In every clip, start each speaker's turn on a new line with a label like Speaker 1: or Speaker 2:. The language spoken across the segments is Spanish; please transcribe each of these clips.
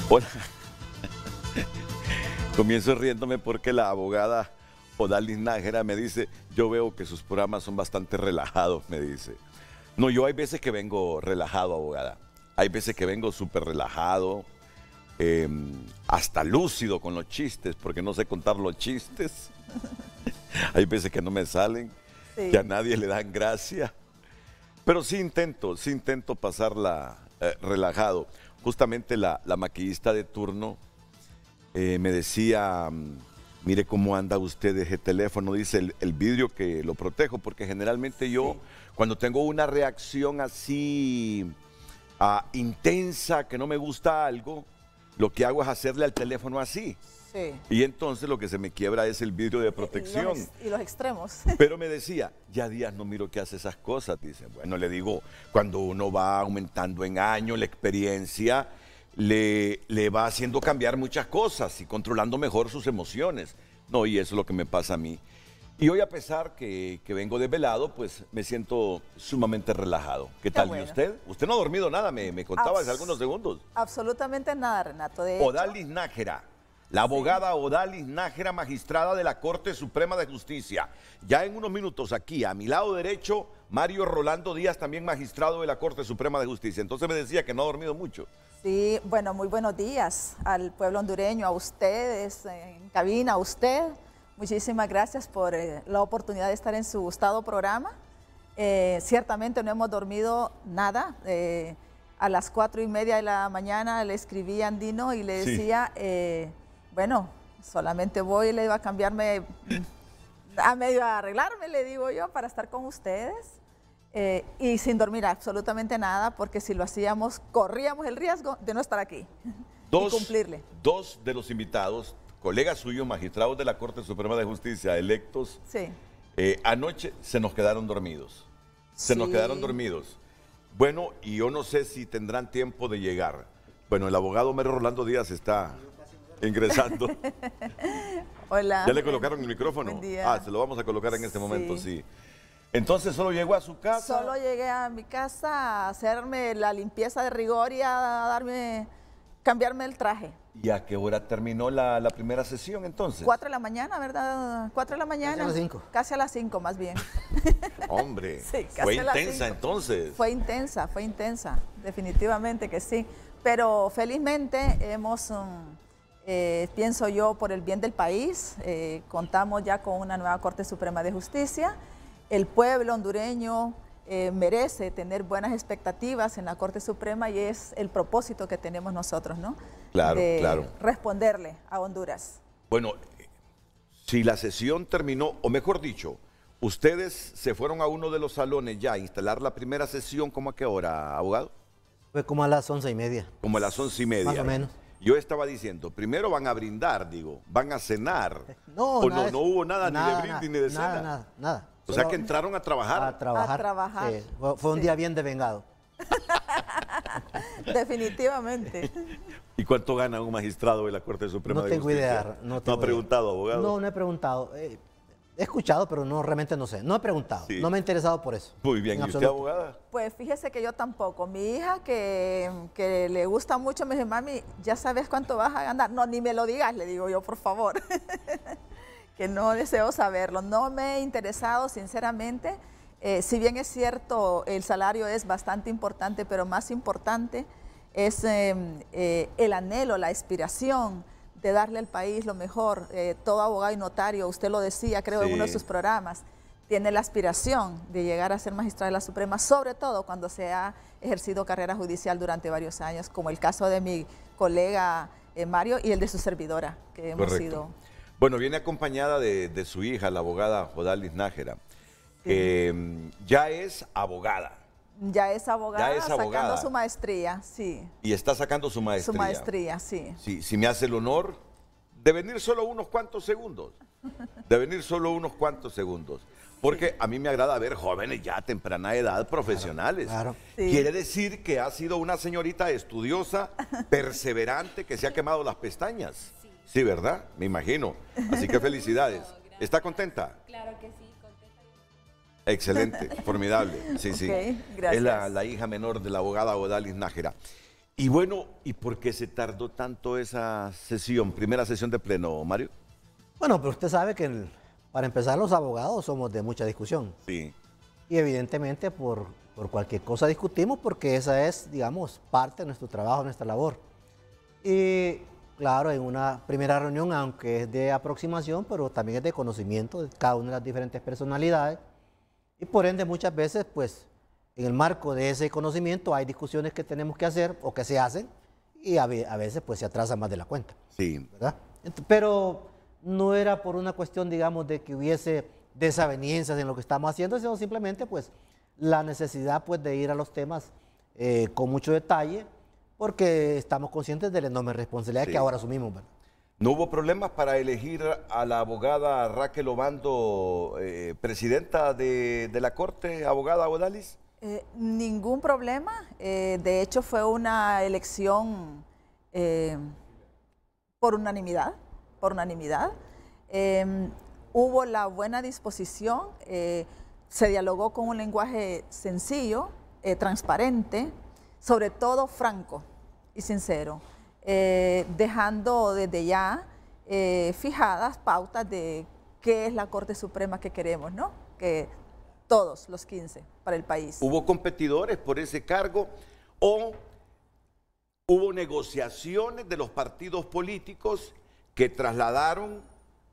Speaker 1: Hola. Comienzo riéndome porque la abogada Odalis Nájera me dice, yo veo que sus programas son bastante relajados, me dice. No, yo hay veces que vengo relajado, abogada. Hay veces que vengo súper relajado, hasta lúcido con los chistes, porque no sé contar los chistes. Hay veces que no me salen, sí, que a nadie le dan gracia. Pero sí intento pasarla relajado. Justamente la maquillista de turno me decía, mire cómo anda usted de ese teléfono, dice el vidrio que lo protejo, porque generalmente yo, sí, cuando tengo una reacción así intensa, que no me gusta algo, lo que hago es hacerle al teléfono así. Sí. Y entonces lo que se me quiebra es el vidrio de protección.
Speaker 2: Y los extremos.
Speaker 1: Pero me decía, ya días no miro que hace esas cosas. Dice, bueno, le digo, cuando uno va aumentando en años, la experiencia le va haciendo cambiar muchas cosas y controlando mejor sus emociones. No, y eso es lo que me pasa a mí. Y hoy, a pesar que vengo desvelado, pues me siento sumamente relajado. ¿Qué tal? Bueno. ¿Y usted? Usted no ha dormido nada, me contaba hace algunos segundos.
Speaker 2: Absolutamente nada, Renato. De
Speaker 1: Odalis Nájera. La abogada, sí, Odalis Nájera, magistrada de la Corte Suprema de Justicia. Ya en unos minutos aquí, a mi lado derecho, Mario Rolando Díaz, también magistrado de la Corte Suprema de Justicia. Entonces me decía que no ha dormido mucho.
Speaker 2: Sí, bueno, muy buenos días al pueblo hondureño, a ustedes, en cabina, a usted. Muchísimas gracias por la oportunidad de estar en su gustado programa. Ciertamente no hemos dormido nada. A las 4:30 de la mañana le escribí a Andino y le decía... Sí. Bueno, solamente voy y le iba a cambiarme, a medio arreglarme, le digo yo, para estar con ustedes. Y sin dormir absolutamente nada, porque si lo hacíamos, corríamos el riesgo de no estar aquí y cumplirle.
Speaker 1: Dos de los invitados, colegas suyos, magistrados de la Corte Suprema de Justicia, electos, sí, anoche se nos quedaron dormidos. Se nos quedaron dormidos. Bueno, y yo no sé si tendrán tiempo de llegar. Bueno, el abogado Mario Rolando Díaz está ingresando.
Speaker 2: Hola.
Speaker 1: ¿Ya le colocaron el micrófono?
Speaker 2: Buen día.
Speaker 1: Se lo vamos a colocar en este momento, sí. Entonces, ¿solo llegó a su casa?
Speaker 2: Solo llegué a mi casa a hacerme la limpieza de rigor y a cambiarme el traje.
Speaker 1: ¿Y a qué hora terminó la primera sesión entonces?
Speaker 2: 4 de la mañana, ¿verdad? 4 de la mañana.
Speaker 3: Casi a las 5.
Speaker 2: Casi a las 5, más bien.
Speaker 1: Hombre,
Speaker 2: sí,
Speaker 1: fue intensa entonces.
Speaker 2: Fue intensa, definitivamente que sí. Pero felizmente hemos... pienso yo, por el bien del país, contamos ya con una nueva Corte Suprema de Justicia. El pueblo hondureño merece tener buenas expectativas en la Corte Suprema y es el propósito que tenemos nosotros, ¿no?
Speaker 1: Claro,
Speaker 2: de responderle a Honduras.
Speaker 1: Bueno, si la sesión terminó, o mejor dicho, ustedes se fueron a uno de los salones ya a instalar la primera sesión, ¿cómo a qué hora, abogado?
Speaker 3: Fue como a las 11:30.
Speaker 1: Como a las 11:30.
Speaker 3: Más o menos.
Speaker 1: Yo estaba diciendo, primero van a brindar, digo, van a cenar.
Speaker 3: No,
Speaker 1: o no hubo nada, ni de brindis ni de cena.
Speaker 3: Nada.
Speaker 1: O sea que entraron a trabajar.
Speaker 3: A trabajar. Sí, fue un día bien devengado.
Speaker 2: Definitivamente.
Speaker 1: ¿Y cuánto gana un magistrado de la Corte Suprema de Justicia?
Speaker 3: No tengo idea.
Speaker 1: ¿No ha preguntado, abogado?
Speaker 3: No he preguntado. He escuchado, pero no, realmente no sé. No he preguntado. Sí. No me he interesado por eso.
Speaker 1: Muy bien. ¿Y usted, abogada?
Speaker 2: Pues fíjese que yo tampoco. Mi hija, que le gusta mucho, me dice, mami, ¿ya sabes cuánto vas a ganar? No, ni me lo digas, le digo yo, por favor. Que no deseo saberlo. No me he interesado, sinceramente. Si bien es cierto, el salario es bastante importante, pero más importante es el anhelo, la aspiración de darle al país lo mejor. Todo abogado y notario, usted lo decía, creo, en uno de sus programas, tiene la aspiración de llegar a ser magistrado de la Suprema, sobre todo cuando se ha ejercido carrera judicial durante varios años, como el caso de mi colega Mario y el de su servidora, que hemos sido...
Speaker 1: Bueno, viene acompañada de su hija, la abogada Odalis Nájera, que ya es abogada.
Speaker 2: Ya es abogada, sacando su maestría, sí.
Speaker 1: Y está sacando su maestría.
Speaker 2: Su maestría, sí.
Speaker 1: Sí, si me hace el honor de venir solo unos cuantos segundos. Porque a mí me agrada ver jóvenes ya a temprana edad profesionales.
Speaker 3: Claro.
Speaker 2: Sí.
Speaker 1: Quiere decir que ha sido una señorita estudiosa, perseverante, que se ha quemado las pestañas. Sí, ¿verdad? Me imagino. Así que felicidades. ¿Está contenta?
Speaker 4: Claro que sí.
Speaker 1: Excelente, formidable. Sí,
Speaker 2: okay,
Speaker 1: sí.
Speaker 2: Gracias.
Speaker 1: Es la hija menor de la abogada Odalis Nájera. Y bueno, ¿y por qué se tardó tanto esa sesión, primera sesión de pleno, Mario?
Speaker 3: Bueno, pero usted sabe que para empezar los abogados somos de mucha discusión.
Speaker 1: Sí.
Speaker 3: Y evidentemente por cualquier cosa discutimos porque esa es, digamos, parte de nuestro trabajo, nuestra labor. Y claro, en una primera reunión, aunque es de aproximación, pero también es de conocimiento de cada una de las diferentes personalidades. Y por ende muchas veces, pues, en el marco de ese conocimiento hay discusiones que tenemos que hacer o que se hacen y a veces pues se atrasa más de la cuenta.
Speaker 1: Sí.
Speaker 3: ¿Verdad? Pero no era por una cuestión, digamos, de que hubiese desavenencias en lo que estamos haciendo, sino simplemente pues la necesidad pues de ir a los temas con mucho detalle porque estamos conscientes de la enorme responsabilidad que ahora asumimos, ¿verdad?
Speaker 1: ¿No hubo problemas para elegir a la abogada Raquel Obando presidenta de la Corte, abogada Odalis?
Speaker 2: Ningún problema. De hecho, fue una elección por unanimidad. Por unanimidad. Hubo la buena disposición, se dialogó con un lenguaje sencillo, transparente, sobre todo franco y sincero, dejando desde ya fijadas pautas de qué es la Corte Suprema que queremos, ¿no? Que todos los 15 para el país.
Speaker 1: ¿Hubo competidores por ese cargo o hubo negociaciones de los partidos políticos que trasladaron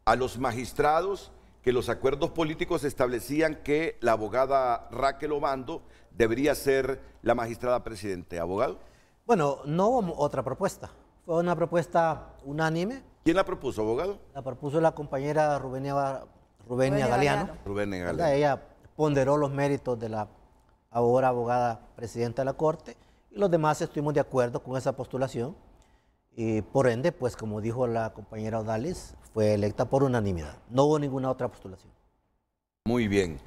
Speaker 1: a los magistrados que los acuerdos políticos establecían que la abogada Raquel Obando debería ser la magistrada presidente? ¿Abogado?
Speaker 3: Bueno, no hubo otra propuesta. Fue una propuesta unánime.
Speaker 1: ¿Quién la propuso, abogado?
Speaker 3: La propuso la compañera Rubenia Galeano.
Speaker 1: Rubenia Galeano.
Speaker 3: Ella ponderó los méritos de la ahora abogada presidenta de la Corte y los demás estuvimos de acuerdo con esa postulación y por ende, pues como dijo la compañera Odalis, fue electa por unanimidad. No hubo ninguna otra postulación.
Speaker 1: Muy bien.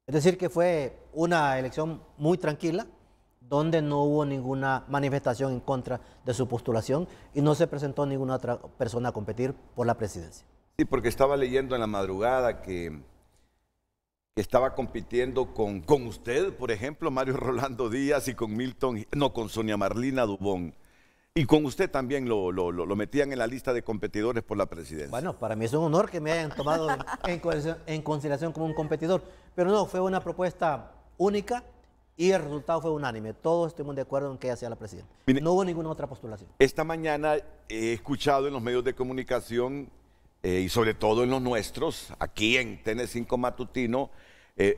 Speaker 3: Es decir, que fue una elección muy tranquila, donde no hubo ninguna manifestación en contra de su postulación y no se presentó ninguna otra persona a competir por la presidencia.
Speaker 1: Sí, porque estaba leyendo en la madrugada que estaba compitiendo con usted, por ejemplo, Mario Rolando Díaz, y con con Sonia Marlina Dubón. Y con usted también lo metían en la lista de competidores por la presidencia.
Speaker 3: Bueno, para mí es un honor que me hayan tomado en consideración como un competidor, pero no, fue una propuesta única y el resultado fue unánime. Todos estuvimos de acuerdo en que ella sea la presidenta.
Speaker 1: Mire,
Speaker 3: no hubo ninguna otra postulación.
Speaker 1: Esta mañana he escuchado en los medios de comunicación y sobre todo en los nuestros, aquí en TN5 Matutino,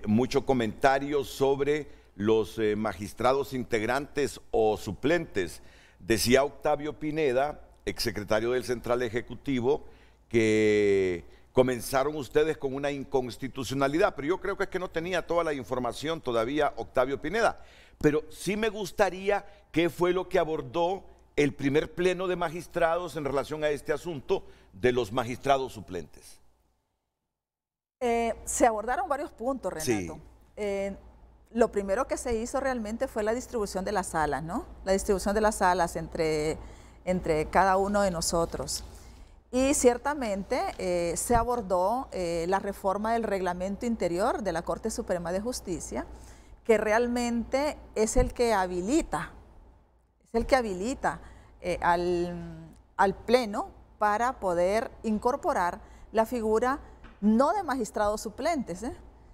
Speaker 1: muchos comentarios sobre los magistrados integrantes o suplentes. Decía Octavio Pineda, exsecretario del Central Ejecutivo, que comenzaron ustedes con una inconstitucionalidad, pero yo creo que es que no tenía toda la información todavía Octavio Pineda. Pero sí me gustaría qué fue lo que abordó el primer pleno de magistrados en relación a este asunto de los magistrados suplentes.
Speaker 2: Se abordaron varios puntos, Renato. Sí. Lo primero que se hizo realmente fue la distribución de las salas, ¿no? La distribución de las salas entre cada uno de nosotros. Y ciertamente se abordó la reforma del reglamento interior de la Corte Suprema de Justicia, que realmente es el que habilita, al Pleno para poder incorporar la figura no de magistrados suplentes,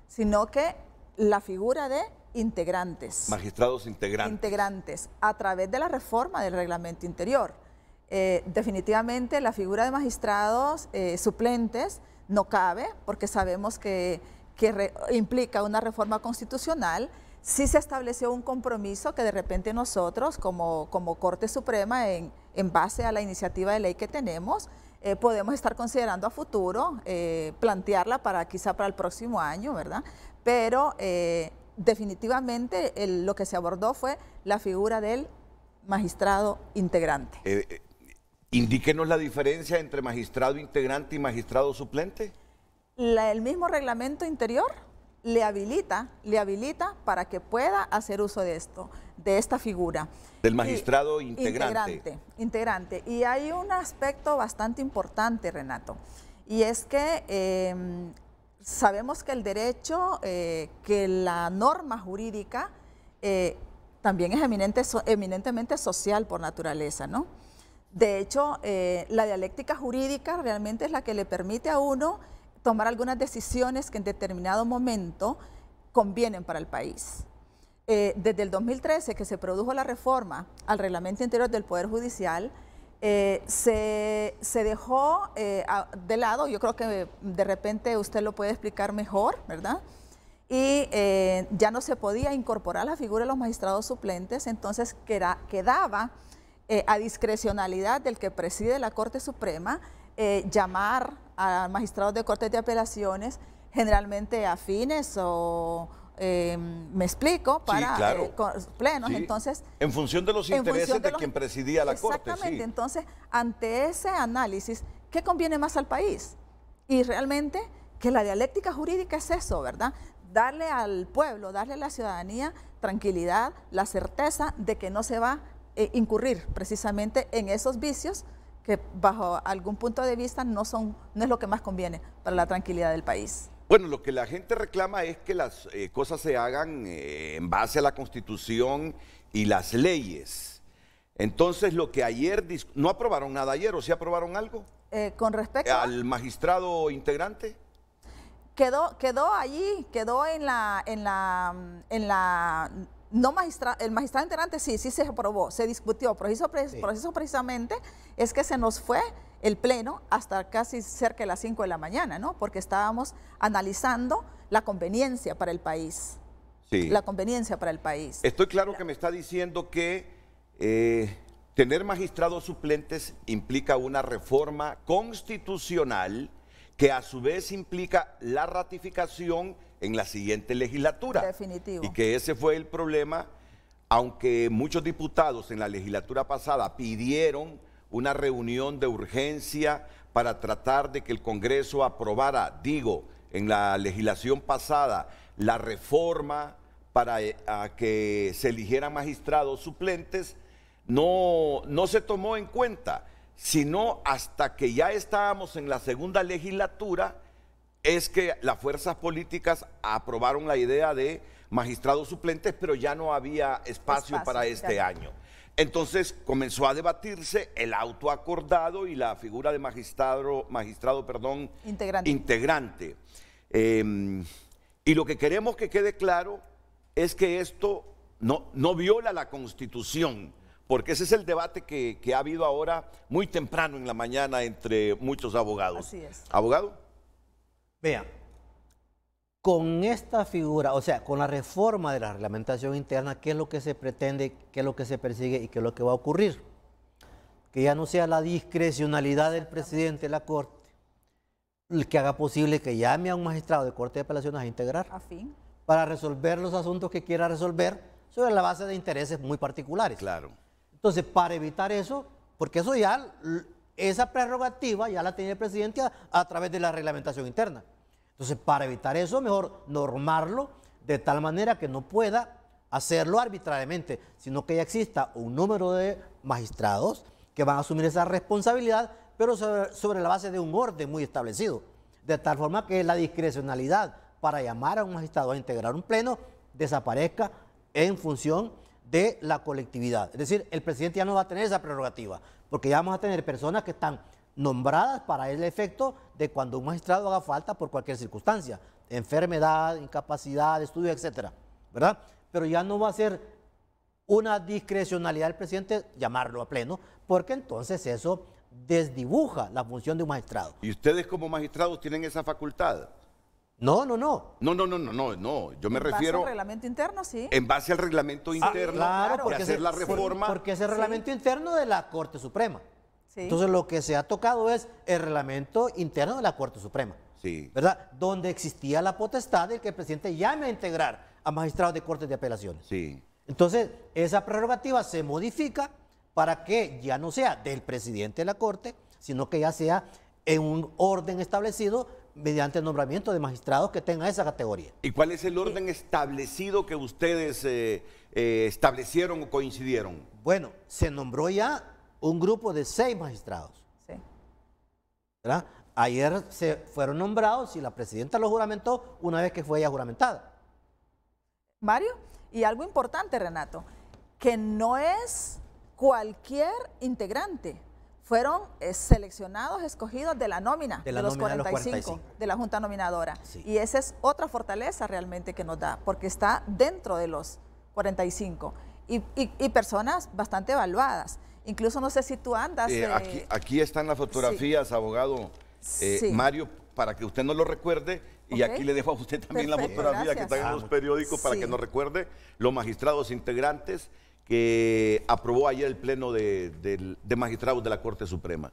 Speaker 2: sino que la figura de integrantes.
Speaker 1: Magistrados integrantes.
Speaker 2: Integrantes, a través de la reforma del reglamento interior. Definitivamente la figura de magistrados suplentes no cabe, porque sabemos que implica una reforma constitucional. Sí se estableció un compromiso que de repente nosotros, como Corte Suprema, en base a la iniciativa de ley que tenemos, podemos estar considerando a futuro, plantearla quizá para el próximo año, ¿verdad? Pero definitivamente lo que se abordó fue la figura del magistrado integrante.
Speaker 1: Indíquenos la diferencia entre magistrado integrante y magistrado suplente.
Speaker 2: El mismo reglamento interior le habilita para que pueda hacer uso de esta figura.
Speaker 1: Del magistrado integrante.
Speaker 2: Integrante. Y hay un aspecto bastante importante, Renato, y es que sabemos que el derecho, que la norma jurídica también es eminentemente social por naturaleza, ¿no? De hecho, la dialéctica jurídica realmente es la que le permite a uno tomar algunas decisiones que en determinado momento convienen para el país. Desde el 2013, que se produjo la reforma al reglamento interior del Poder Judicial, se dejó de lado, yo creo que de repente usted lo puede explicar mejor, ¿verdad? Y ya no se podía incorporar la figura de los magistrados suplentes, entonces quedaba a discrecionalidad del que preside la Corte Suprema llamar a magistrados de cortes de apelaciones, generalmente afines o... me explico, para
Speaker 1: sí, claro.
Speaker 2: plenos,
Speaker 1: sí.
Speaker 2: Entonces...
Speaker 1: En función de los intereses de quien presidía la Corte.
Speaker 2: Exactamente,
Speaker 1: sí.
Speaker 2: Entonces, ante ese análisis, ¿qué conviene más al país? Y realmente, que la dialéctica jurídica es eso, ¿verdad? Darle al pueblo, darle a la ciudadanía tranquilidad, la certeza de que no se va a incurrir precisamente en esos vicios que bajo algún punto de vista no es lo que más conviene para la tranquilidad del país.
Speaker 1: Bueno, lo que la gente reclama es que las cosas se hagan en base a la Constitución y las leyes. Entonces, lo que ayer, ¿no aprobaron nada ayer o sí aprobaron algo?
Speaker 2: Con respecto
Speaker 1: al magistrado integrante.
Speaker 2: Quedó allí, quedó el magistrado integrante sí se aprobó, se discutió, proceso precisamente es que se nos fue el pleno hasta casi cerca de las 5 de la mañana, ¿no? Porque estábamos analizando la conveniencia para el país.
Speaker 1: Sí.
Speaker 2: La conveniencia para el país.
Speaker 1: Estoy claro que me está diciendo que tener magistrados suplentes implica una reforma constitucional que a su vez implica la ratificación en la siguiente legislatura.
Speaker 2: Definitivo.
Speaker 1: Y que ese fue el problema, aunque muchos diputados en la legislatura pasada pidieron una reunión de urgencia para tratar de que el Congreso aprobara, en la legislación pasada, la reforma para que se eligieran magistrados suplentes, no se tomó en cuenta, sino hasta que ya estábamos en la segunda legislatura, es que las fuerzas políticas aprobaron la idea de magistrados suplentes, pero ya no había espacio para este año. Entonces comenzó a debatirse el auto acordado y la figura de magistrado integrante. Y lo que queremos que quede claro es que esto no viola la Constitución, porque ese es el debate que ha habido ahora muy temprano en la mañana entre muchos abogados.
Speaker 2: Así es.
Speaker 1: ¿Abogado?
Speaker 3: Vean, con esta figura, o sea, con la reforma de la reglamentación interna, ¿qué es lo que se pretende, qué es lo que se persigue y qué es lo que va a ocurrir? Que ya no sea la discrecionalidad del presidente de la Corte el que haga posible que llame a un magistrado de Corte de Apelaciones a integrar para resolver los asuntos que quiera resolver sobre la base de intereses muy particulares.
Speaker 1: Claro.
Speaker 3: Entonces, para evitar eso, porque eso ya, esa prerrogativa ya la tiene el presidente a través de la reglamentación interna. Entonces, para evitar eso, mejor normarlo de tal manera que no pueda hacerlo arbitrariamente, sino que ya exista un número de magistrados que van a asumir esa responsabilidad, pero sobre la base de un orden muy establecido, de tal forma que la discrecionalidad para llamar a un magistrado a integrar un pleno desaparezca en función de la colectividad. Es decir, el presidente ya no va a tener esa prerrogativa, porque ya vamos a tener personas que están nombradas para el efecto de cuando un magistrado haga falta por cualquier circunstancia, enfermedad, incapacidad, estudio, etcétera, ¿verdad? Pero ya no va a ser una discrecionalidad del presidente llamarlo a pleno, porque entonces eso desdibuja la función de un magistrado.
Speaker 1: ¿Y ustedes como magistrados tienen esa facultad?
Speaker 3: No.
Speaker 1: No, yo me refiero...
Speaker 2: ¿En base al reglamento interno, sí?
Speaker 1: En base al reglamento interno,
Speaker 3: claro,
Speaker 1: de hacer la reforma...
Speaker 3: Porque es el reglamento interno de la Corte Suprema.
Speaker 2: Sí.
Speaker 3: Entonces lo que se ha tocado es el reglamento interno de la Corte Suprema,
Speaker 1: sí,
Speaker 3: ¿verdad? Donde existía la potestad de que el presidente llame a integrar a magistrados de cortes de apelaciones.
Speaker 1: Sí.
Speaker 3: Entonces esa prerrogativa se modifica para que ya no sea del presidente de la Corte, sino que ya sea en un orden establecido mediante el nombramiento de magistrados que tengan esa categoría.
Speaker 1: ¿Y cuál es el orden establecido que ustedes establecieron o coincidieron?
Speaker 3: Bueno, se nombró ya un grupo de 6 magistrados.
Speaker 2: Sí.
Speaker 3: ¿Verdad? Ayer se fueron nombrados y la presidenta los juramentó una vez que fue ella juramentada.
Speaker 2: Mario, y algo importante, Renato, que no es cualquier integrante. Fueron seleccionados, escogidos de la nómina de los 45, de la Junta Nominadora.
Speaker 3: Sí.
Speaker 2: Y esa es otra fortaleza realmente que nos da, porque está dentro de los 45. Y personas bastante evaluadas. Incluso no sé si tú andas...
Speaker 1: aquí están las fotografías, abogado Mario, para que usted no lo recuerde. Y aquí le dejo a usted también la fotografía que está en los periódicos para que nos recuerde los magistrados integrantes que aprobó ayer el Pleno de Magistrados de la Corte Suprema.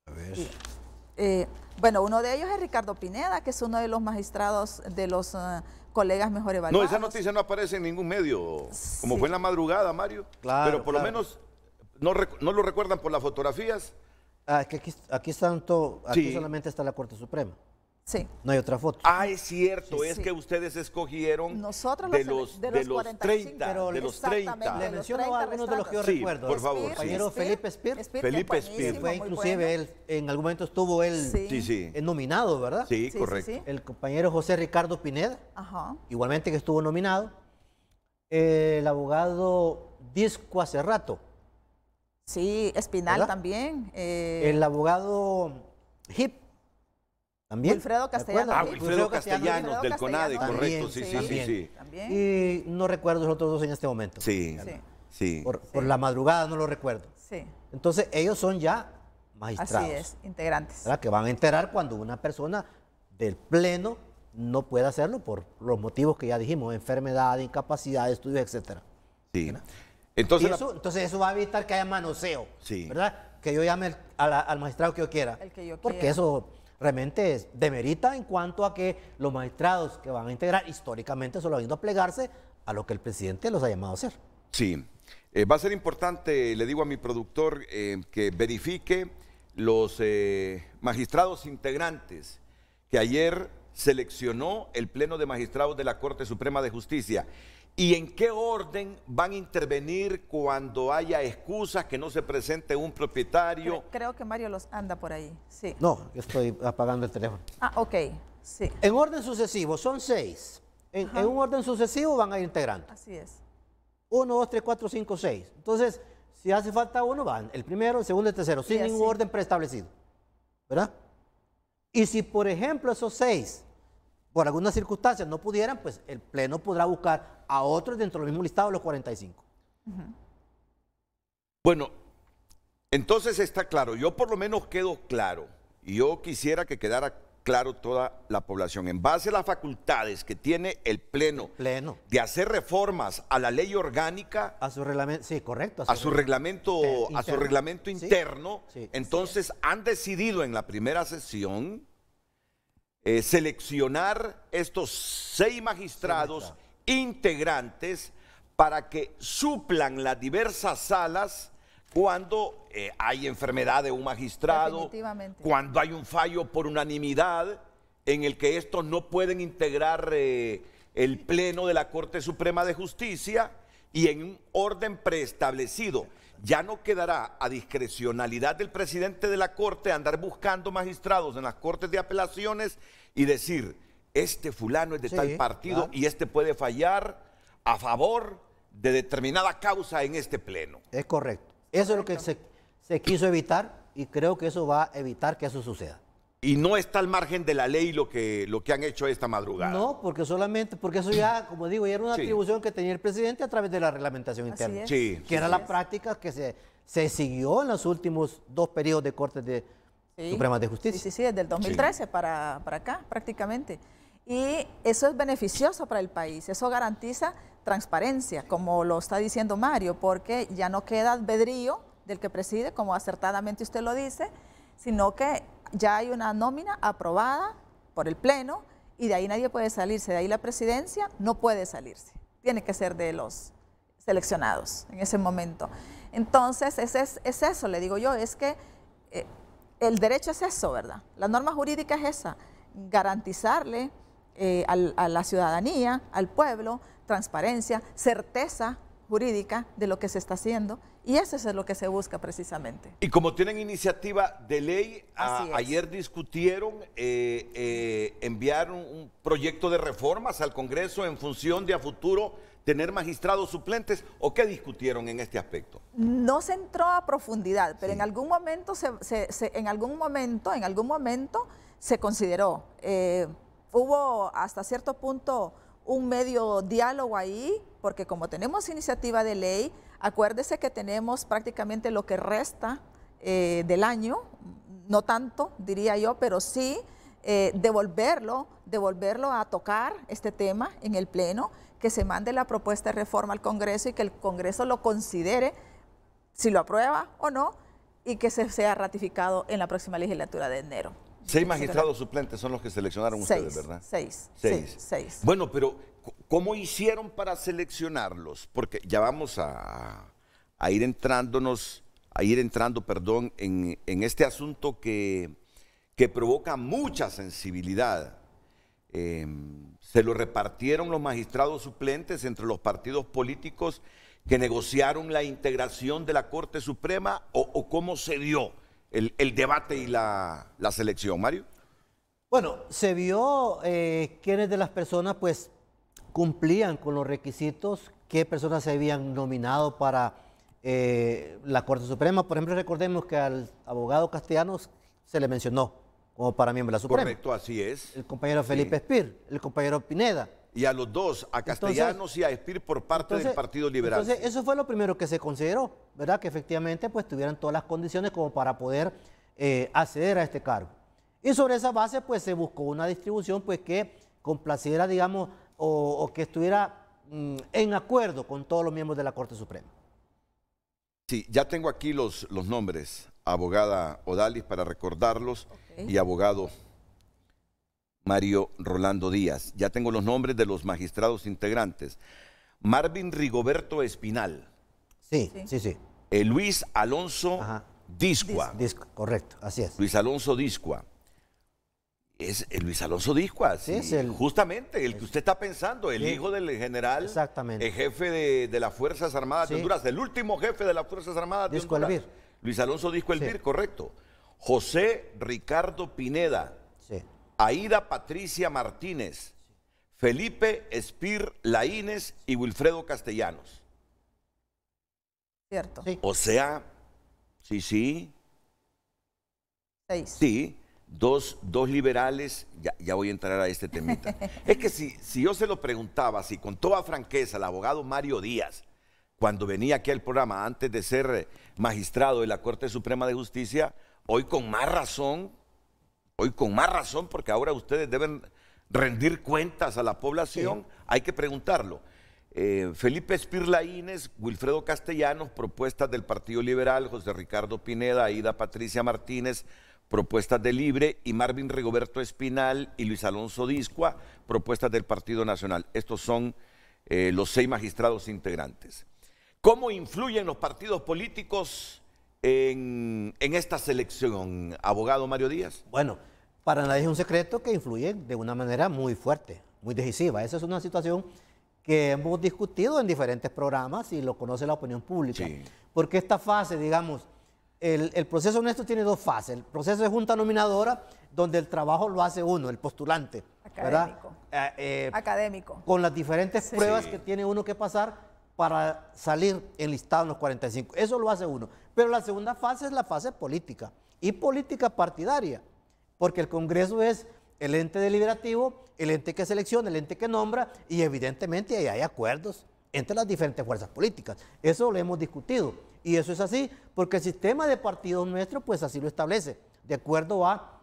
Speaker 3: A ver.
Speaker 2: Bueno, uno de ellos es Ricardo Pineda, que es uno de los magistrados de los colegas mejor evaluados.
Speaker 1: No, esa noticia no aparece en ningún medio, como fue en la madrugada, Mario.
Speaker 3: Claro,
Speaker 1: pero por lo menos no lo recuerdan por las fotografías.
Speaker 3: Que aquí están todo, aquí
Speaker 1: Sí.
Speaker 3: solamente está la Corte Suprema.
Speaker 2: Sí.
Speaker 3: No hay otra foto.
Speaker 1: Ah, es cierto,
Speaker 2: Sí,
Speaker 1: es
Speaker 2: sí.
Speaker 1: que ustedes escogieron
Speaker 2: Nosotros
Speaker 1: de
Speaker 2: los
Speaker 1: los
Speaker 2: 45,
Speaker 1: 30,
Speaker 3: pero
Speaker 1: de los
Speaker 2: exactamente.
Speaker 1: 30.
Speaker 3: Le
Speaker 2: los
Speaker 3: menciono
Speaker 2: 30
Speaker 3: algunos de los que yo
Speaker 1: Sí,
Speaker 3: recuerdo.
Speaker 1: por favor,
Speaker 3: El compañero
Speaker 1: sí.
Speaker 3: Felipe Speer,
Speaker 1: Felipe Speer.
Speaker 3: fue inclusive él, en algún momento estuvo él
Speaker 1: Sí.
Speaker 3: nominado, ¿verdad?
Speaker 1: Sí,
Speaker 2: Sí,
Speaker 1: correcto.
Speaker 2: sí, sí.
Speaker 3: El compañero José Ricardo Pineda,
Speaker 2: Ajá.
Speaker 3: igualmente que estuvo nominado. El abogado Disco Acerrato.
Speaker 2: Sí, Espinal
Speaker 3: ¿Verdad?
Speaker 2: también.
Speaker 3: El abogado Hip. También.
Speaker 2: Wilfredo
Speaker 3: ¿te
Speaker 2: Castellano.
Speaker 3: acuerdas?
Speaker 1: Wilfredo Castellanos, del CONADE,
Speaker 2: Castellanos.
Speaker 1: correcto, sí,
Speaker 3: También,
Speaker 1: sí, sí, sí.
Speaker 2: También.
Speaker 3: Y no recuerdo los otros dos en este momento.
Speaker 1: Sí,
Speaker 2: Sí.
Speaker 1: sí.
Speaker 3: Por la madrugada no lo recuerdo.
Speaker 2: Sí,
Speaker 3: Entonces ellos son ya magistrados.
Speaker 2: así es, integrantes.
Speaker 3: ¿Verdad? Que van a enterar cuando una persona del Pleno no puede hacerlo por los motivos que ya dijimos, enfermedad, incapacidad, estudios, etcétera.
Speaker 1: Sí.
Speaker 3: Entonces,
Speaker 1: Entonces,
Speaker 3: entonces eso va a evitar que haya manoseo,
Speaker 1: Sí.
Speaker 3: ¿verdad? Que yo llame al magistrado que yo quiera.
Speaker 2: El que yo
Speaker 3: porque
Speaker 2: quiera.
Speaker 3: eso realmente demerita en cuanto a que los magistrados que van a integrar históricamente solo han ido a plegarse a lo que el presidente los ha llamado a hacer.
Speaker 1: sí. Va a ser importante, le digo a mi productor, que verifique los magistrados integrantes que ayer seleccionó el Pleno de Magistrados de la Corte Suprema de Justicia. ¿Y en qué orden van a intervenir cuando haya excusas, que no se presente un propietario?
Speaker 2: Creo que Mario los anda por ahí. Sí.
Speaker 3: No, yo estoy apagando el teléfono.
Speaker 2: Ah, ok. Sí.
Speaker 3: En orden sucesivo, son 6. En un orden sucesivo van a ir integrando.
Speaker 2: Así es.
Speaker 3: 1, 2, 3, 4, 5, 6. Entonces, si hace falta uno, van el primero, el segundo y el tercero, sin
Speaker 2: Sí,
Speaker 3: ningún
Speaker 2: así.
Speaker 3: orden preestablecido. ¿Verdad? Y si, por ejemplo, esos 6, por alguna circunstancia, no pudieran, pues el Pleno podrá buscar a otros dentro del mismo listado de los 45.
Speaker 1: Bueno, entonces está claro, yo por lo menos quedo claro, y yo quisiera que quedara claro toda la población, en base a las facultades que tiene el Pleno
Speaker 3: Pleno.
Speaker 1: de hacer reformas a la ley orgánica,
Speaker 3: A su reglamento, sí, correcto.
Speaker 1: a su reglamento
Speaker 3: Sí.
Speaker 1: interno,
Speaker 3: Sí.
Speaker 1: entonces han decidido en la primera sesión seleccionar estos 6 magistrados integrantes para que suplan las diversas salas cuando hay enfermedad de un magistrado,
Speaker 2: Definitivamente.
Speaker 1: cuando hay un fallo por unanimidad en el que estos no pueden integrar el Pleno de la Corte Suprema de Justicia y en un orden preestablecido. Ya no quedará a discrecionalidad del presidente de la Corte andar buscando magistrados en las Cortes de Apelaciones y decir, este fulano es de
Speaker 3: Sí,
Speaker 1: tal partido
Speaker 3: claro.
Speaker 1: y este puede fallar a favor de determinada causa en este Pleno.
Speaker 3: Es correcto. Eso es lo que se quiso evitar y creo que eso va a evitar que eso suceda.
Speaker 1: Y no está al margen de la ley lo que han hecho esta madrugada.
Speaker 3: No, porque eso ya, como digo, ya era una
Speaker 1: Sí.
Speaker 3: atribución que tenía el presidente a través de la reglamentación
Speaker 2: Así
Speaker 3: interna.
Speaker 2: es.
Speaker 1: Sí.
Speaker 3: Que era
Speaker 2: Así
Speaker 3: la
Speaker 2: es.
Speaker 3: práctica que se siguió en los últimos 2 periodos de Cortes de
Speaker 2: Sí.
Speaker 3: Supremas de Justicia.
Speaker 2: Sí, desde el 2013 para acá prácticamente. Y eso es beneficioso para el país, eso garantiza transparencia, como lo está diciendo Mario, porque ya no queda albedrío del que preside, como acertadamente usted lo dice, sino que ya hay una nómina aprobada por el Pleno y de ahí nadie puede salirse, de ahí la presidencia no puede salirse, tiene que ser de los seleccionados en ese momento. Entonces, es eso, le digo yo, es que el derecho es eso, ¿verdad? La norma jurídica es esa, garantizarle a la ciudadanía, al pueblo, transparencia, certeza jurídica de lo que se está haciendo, y eso es lo que se busca precisamente.
Speaker 1: Y como tienen iniciativa de ley,
Speaker 2: Así es.
Speaker 1: ayer discutieron enviar un proyecto de reformas al Congreso en función de a futuro tener magistrados suplentes o qué discutieron en este aspecto?
Speaker 2: No se entró a profundidad, pero
Speaker 1: Sí.
Speaker 2: en algún momento en algún momento se consideró. Hubo hasta cierto punto un medio diálogo ahí, porque como tenemos iniciativa de ley, acuérdese que tenemos prácticamente lo que resta del año, no tanto, diría yo, pero sí devolverlo a tocar este tema en el Pleno, que se mande la propuesta de reforma al Congreso y que el Congreso lo considere, si lo aprueba o no, y que se sea ratificado en la próxima legislatura de enero.
Speaker 1: 6 magistrados suplentes son los que seleccionaron ustedes, ¿verdad?
Speaker 2: Seis.
Speaker 1: Bueno, pero ¿cómo hicieron para seleccionarlos? Porque ya vamos a ir entrando, en este asunto que provoca mucha sensibilidad. Se lo repartieron los magistrados suplentes entre los partidos políticos que negociaron la integración de la Corte Suprema, o cómo se dio el debate y la selección, Mario.
Speaker 3: Bueno, se vio quiénes de las personas pues cumplían con los requisitos, qué personas se habían nominado para la Corte Suprema. Por ejemplo, recordemos que al abogado Castellanos se le mencionó como para miembro de la Suprema.
Speaker 1: Correcto, así es.
Speaker 3: El compañero Felipe Espir, el compañero Pineda.
Speaker 1: Y a los dos, a Castellanos y a Espir por parte del Partido Liberal.
Speaker 3: Entonces, eso fue lo primero que se consideró, ¿verdad? Que efectivamente pues tuvieran todas las condiciones como para poder acceder a este cargo. Y sobre esa base pues se buscó una distribución pues que complaciera, digamos, o que estuviera en acuerdo con todos los miembros de la Corte Suprema.
Speaker 1: Sí, ya tengo aquí los nombres, abogada Odalis, para recordarlos, y abogado Mario Rolando Díaz. Ya tengo los nombres de los magistrados integrantes. Marvin Rigoberto Espinal.
Speaker 3: Sí.
Speaker 1: Luis Alonso Discua.
Speaker 3: Correcto, así es.
Speaker 1: Luis Alonso Discua. Es Luis Alonso Discua, sí, justamente el que usted está pensando, el hijo del general,
Speaker 3: exactamente,
Speaker 1: el jefe de las Fuerzas Armadas de Honduras, el último jefe de las Fuerzas Armadas de Honduras.
Speaker 3: Elvir.
Speaker 1: Luis Alonso Discua Elvir, correcto. José Ricardo Pineda.
Speaker 3: Sí.
Speaker 1: Aida Patricia Martínez, Felipe Espir Laínez y Wilfredo Castellanos.
Speaker 2: Cierto.
Speaker 3: Sí.
Speaker 1: O sea, sí.
Speaker 2: 6.
Speaker 1: Sí, dos liberales, ya voy a entrar a este temita. Es que si yo se lo preguntaba, si con toda franqueza, el abogado Mario Díaz, cuando venía aquí al programa antes de ser magistrado de la Corte Suprema de Justicia, hoy con más razón, porque ahora ustedes deben rendir cuentas a la población, hay que preguntarlo. Felipe Espir Laínez, Wilfredo Castellanos, propuestas del Partido Liberal, José Ricardo Pineda, Aida Patricia Martínez, propuestas de Libre, y Marvin Rigoberto Espinal y Luis Alonso Discua, propuestas del Partido Nacional. Estos son los 6 magistrados integrantes. ¿Cómo influyen los partidos políticos en esta selección, abogado Mario Díaz?
Speaker 3: Bueno, para nadie es un secreto que influyen de una manera muy fuerte, muy decisiva. Esa es una situación que hemos discutido en diferentes programas y lo conoce la opinión pública.
Speaker 1: Sí.
Speaker 3: Porque esta fase, digamos, el proceso honesto tiene 2 fases. El proceso de junta nominadora, donde el trabajo lo hace uno, el postulante.
Speaker 2: Académico.
Speaker 3: ¿Verdad?
Speaker 2: Académico.
Speaker 3: Con las diferentes pruebas que tiene uno que pasar para salir enlistado en los 45. Eso lo hace uno. Pero la segunda fase es la fase política y política partidaria, porque el Congreso es el ente deliberativo, el ente que selecciona, el ente que nombra, y evidentemente ahí hay acuerdos entre las diferentes fuerzas políticas. Eso lo hemos discutido y eso es así porque el sistema de partidos nuestro pues así lo establece, de acuerdo a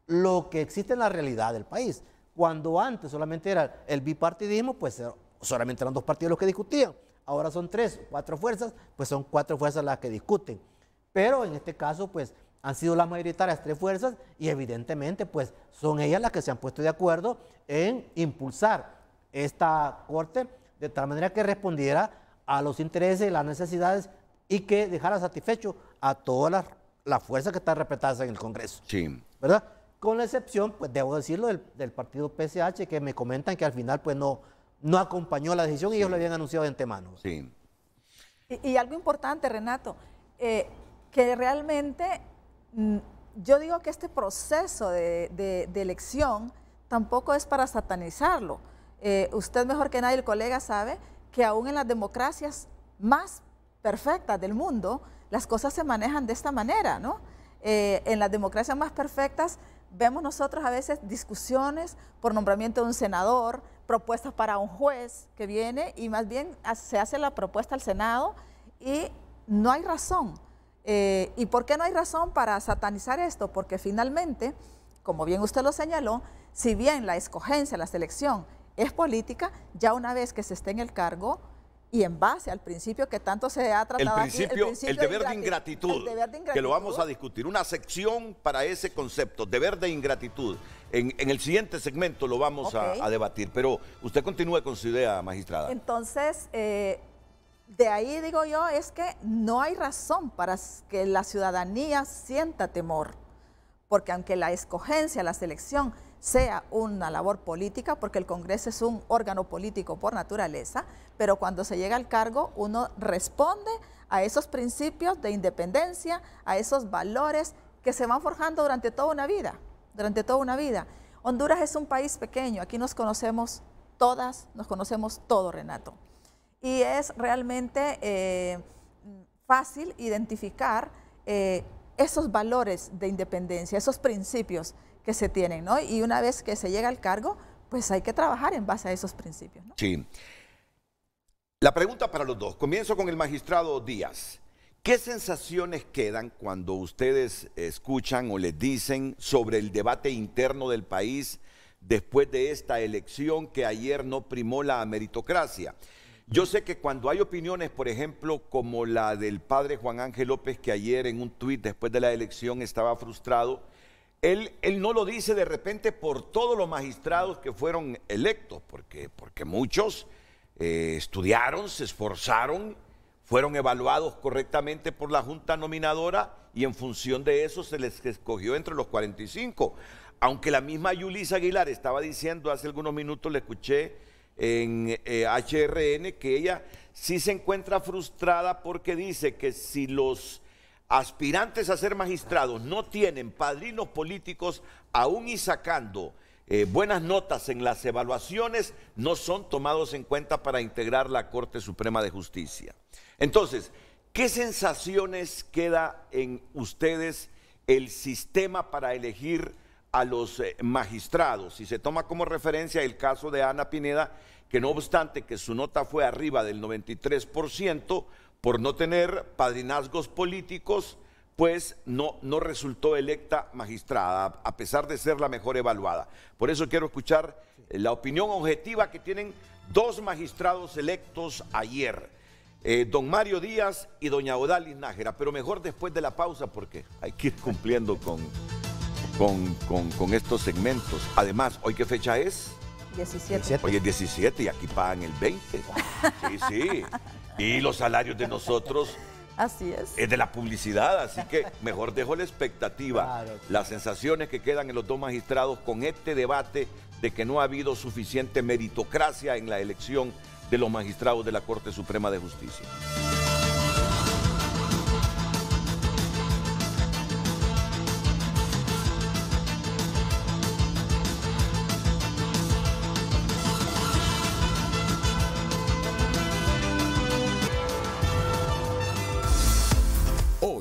Speaker 3: lo que existe en la realidad del país. Cuando antes solamente era el bipartidismo, pues solamente eran 2 partidos los que discutían. Ahora son 3 o 4 fuerzas, pues son 4 fuerzas las que discuten. Pero en este caso, pues han sido las mayoritarias 3 fuerzas y evidentemente, pues son ellas las que se han puesto de acuerdo en impulsar esta corte de tal manera que respondiera a los intereses y las necesidades y que dejara satisfecho a todas las fuerzas que están representadas en el Congreso.
Speaker 1: Sí.
Speaker 3: ¿Verdad? Con la excepción, pues debo decirlo, del partido PSH, que me comentan que al final, pues no acompañó la decisión y ellos lo habían anunciado de antemano.
Speaker 1: Sí.
Speaker 2: Y algo importante, Renato, que realmente yo digo que este proceso de elección tampoco es para satanizarlo. Usted mejor que nadie, el colega, sabe que aún en las democracias más perfectas del mundo, las cosas se manejan de esta manera, ¿no? En las democracias más perfectas vemos nosotros a veces discusiones por nombramiento de un senador, propuestas para un juez que viene y más bien se hace la propuesta al Senado y no hay razón. ¿Y por qué no hay razón para satanizar esto? Porque finalmente, como bien usted lo señaló, si bien la escogencia, la selección es política, ya una vez que se esté en el cargo y en base al principio que tanto se ha tratado
Speaker 1: aquí, el deber de ingratitud, que lo vamos a discutir, una sección para ese concepto, deber de ingratitud. En el siguiente segmento lo vamos a debatir, pero usted continúe con su idea, magistrada.
Speaker 2: Entonces, de ahí digo yo, es que no hay razón para que la ciudadanía sienta temor, porque aunque la escogencia, la selección sea una labor política, porque el Congreso es un órgano político por naturaleza, pero cuando se llega al cargo uno responde a esos principios de independencia, a esos valores que se van forjando durante toda una vida, Honduras es un país pequeño, aquí nos conocemos todas, nos conocemos todos, Renato. Y es realmente fácil identificar esos valores de independencia, esos principios que se tienen, ¿no? Y una vez que se llega al cargo, pues hay que trabajar en base a esos principios, ¿no?
Speaker 1: Sí. La pregunta para los dos. Comienzo con el magistrado Díaz. ¿Qué sensaciones quedan cuando ustedes escuchan o les dicen sobre el debate interno del país después de esta elección que ayer no primó la meritocracia? Yo sé que cuando hay opiniones, por ejemplo, como la del padre Juan Ángel López, que ayer en un tuit después de la elección estaba frustrado, él no lo dice de repente por todos los magistrados que fueron electos, porque muchos estudiaron, se esforzaron, fueron evaluados correctamente por la Junta Nominadora y en función de eso se les escogió entre los 45. Aunque la misma Yulisa Aguilar estaba diciendo hace algunos minutos, le escuché en HRN, que ella sí se encuentra frustrada porque dice que si los aspirantes a ser magistrados no tienen padrinos políticos, aún y sacando buenas notas en las evaluaciones, no son tomados en cuenta para integrar la Corte Suprema de Justicia. Entonces, ¿qué sensaciones queda en ustedes el sistema para elegir a los magistrados? Si se toma como referencia el caso de Ana Pineda, que no obstante que su nota fue arriba del 93%, por no tener padrinazgos políticos, pues no resultó electa magistrada, a pesar de ser la mejor evaluada. Por eso quiero escuchar la opinión objetiva que tienen dos magistrados electos ayer, don Mario Díaz y doña Odalis Nájera, pero mejor después de la pausa porque hay que ir cumpliendo con estos segmentos. Además, ¿hoy qué fecha es?
Speaker 2: 17.
Speaker 1: Hoy es 17 y aquí pagan el 20. Sí, sí. Y los salarios de nosotros
Speaker 2: así es
Speaker 1: de la publicidad, así que mejor dejo la expectativa, claro, las sensaciones que quedan en los dos magistrados con este debate de que no ha habido suficiente meritocracia en la elección de los magistrados de la Corte Suprema de Justicia.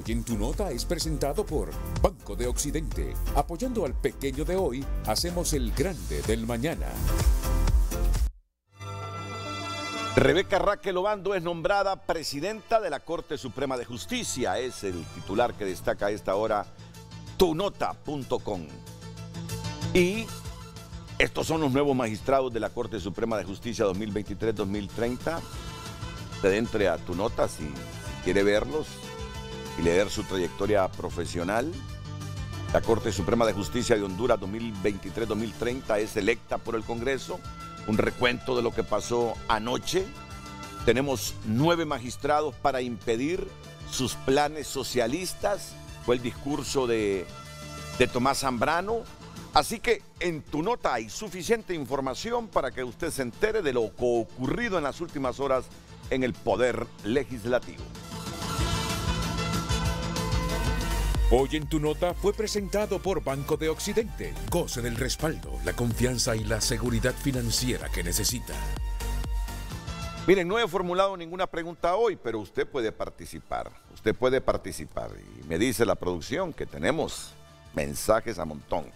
Speaker 4: En Tu Nota es presentado por Banco de Occidente. Apoyando al pequeño de hoy, hacemos el grande del mañana.
Speaker 1: Rebeca Raquel Obando es nombrada presidenta de la Corte Suprema de Justicia. Es el titular que destaca a esta hora tunota.com. Y estos son los nuevos magistrados de la Corte Suprema de Justicia 2023-2030. Usted entre a Tu Nota si quiere verlos y leer su trayectoria profesional. La Corte Suprema de Justicia de Honduras 2023-2030 es electa por el Congreso. Un recuento de lo que pasó anoche. Tenemos 9 magistrados para impedir sus planes socialistas. Fue el discurso de Tomás Zambrano. Así que en Tu Nota hay suficiente información para que usted se entere de lo ocurrido en las últimas horas en el Poder Legislativo.
Speaker 4: Hoy en Tu Nota fue presentado por Banco de Occidente. Goce del respaldo, la confianza y la seguridad financiera que necesita.
Speaker 1: Miren, no he formulado ninguna pregunta hoy, pero usted puede participar. Usted puede participar. Y me dice la producción que tenemos mensajes a montón.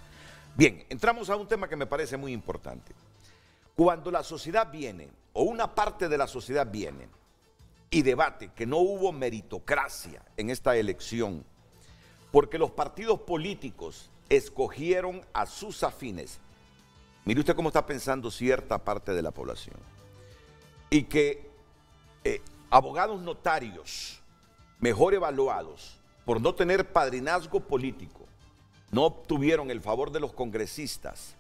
Speaker 1: Bien, entramos a un tema que me parece muy importante. Cuando la sociedad viene, o una parte de la sociedad viene, y debate que no hubo meritocracia en esta elección, porque los partidos políticos escogieron a sus afines. Mire usted cómo está pensando cierta parte de la población. Y que abogados notarios mejor evaluados por no tener padrinazgo político no obtuvieron el favor de los congresistas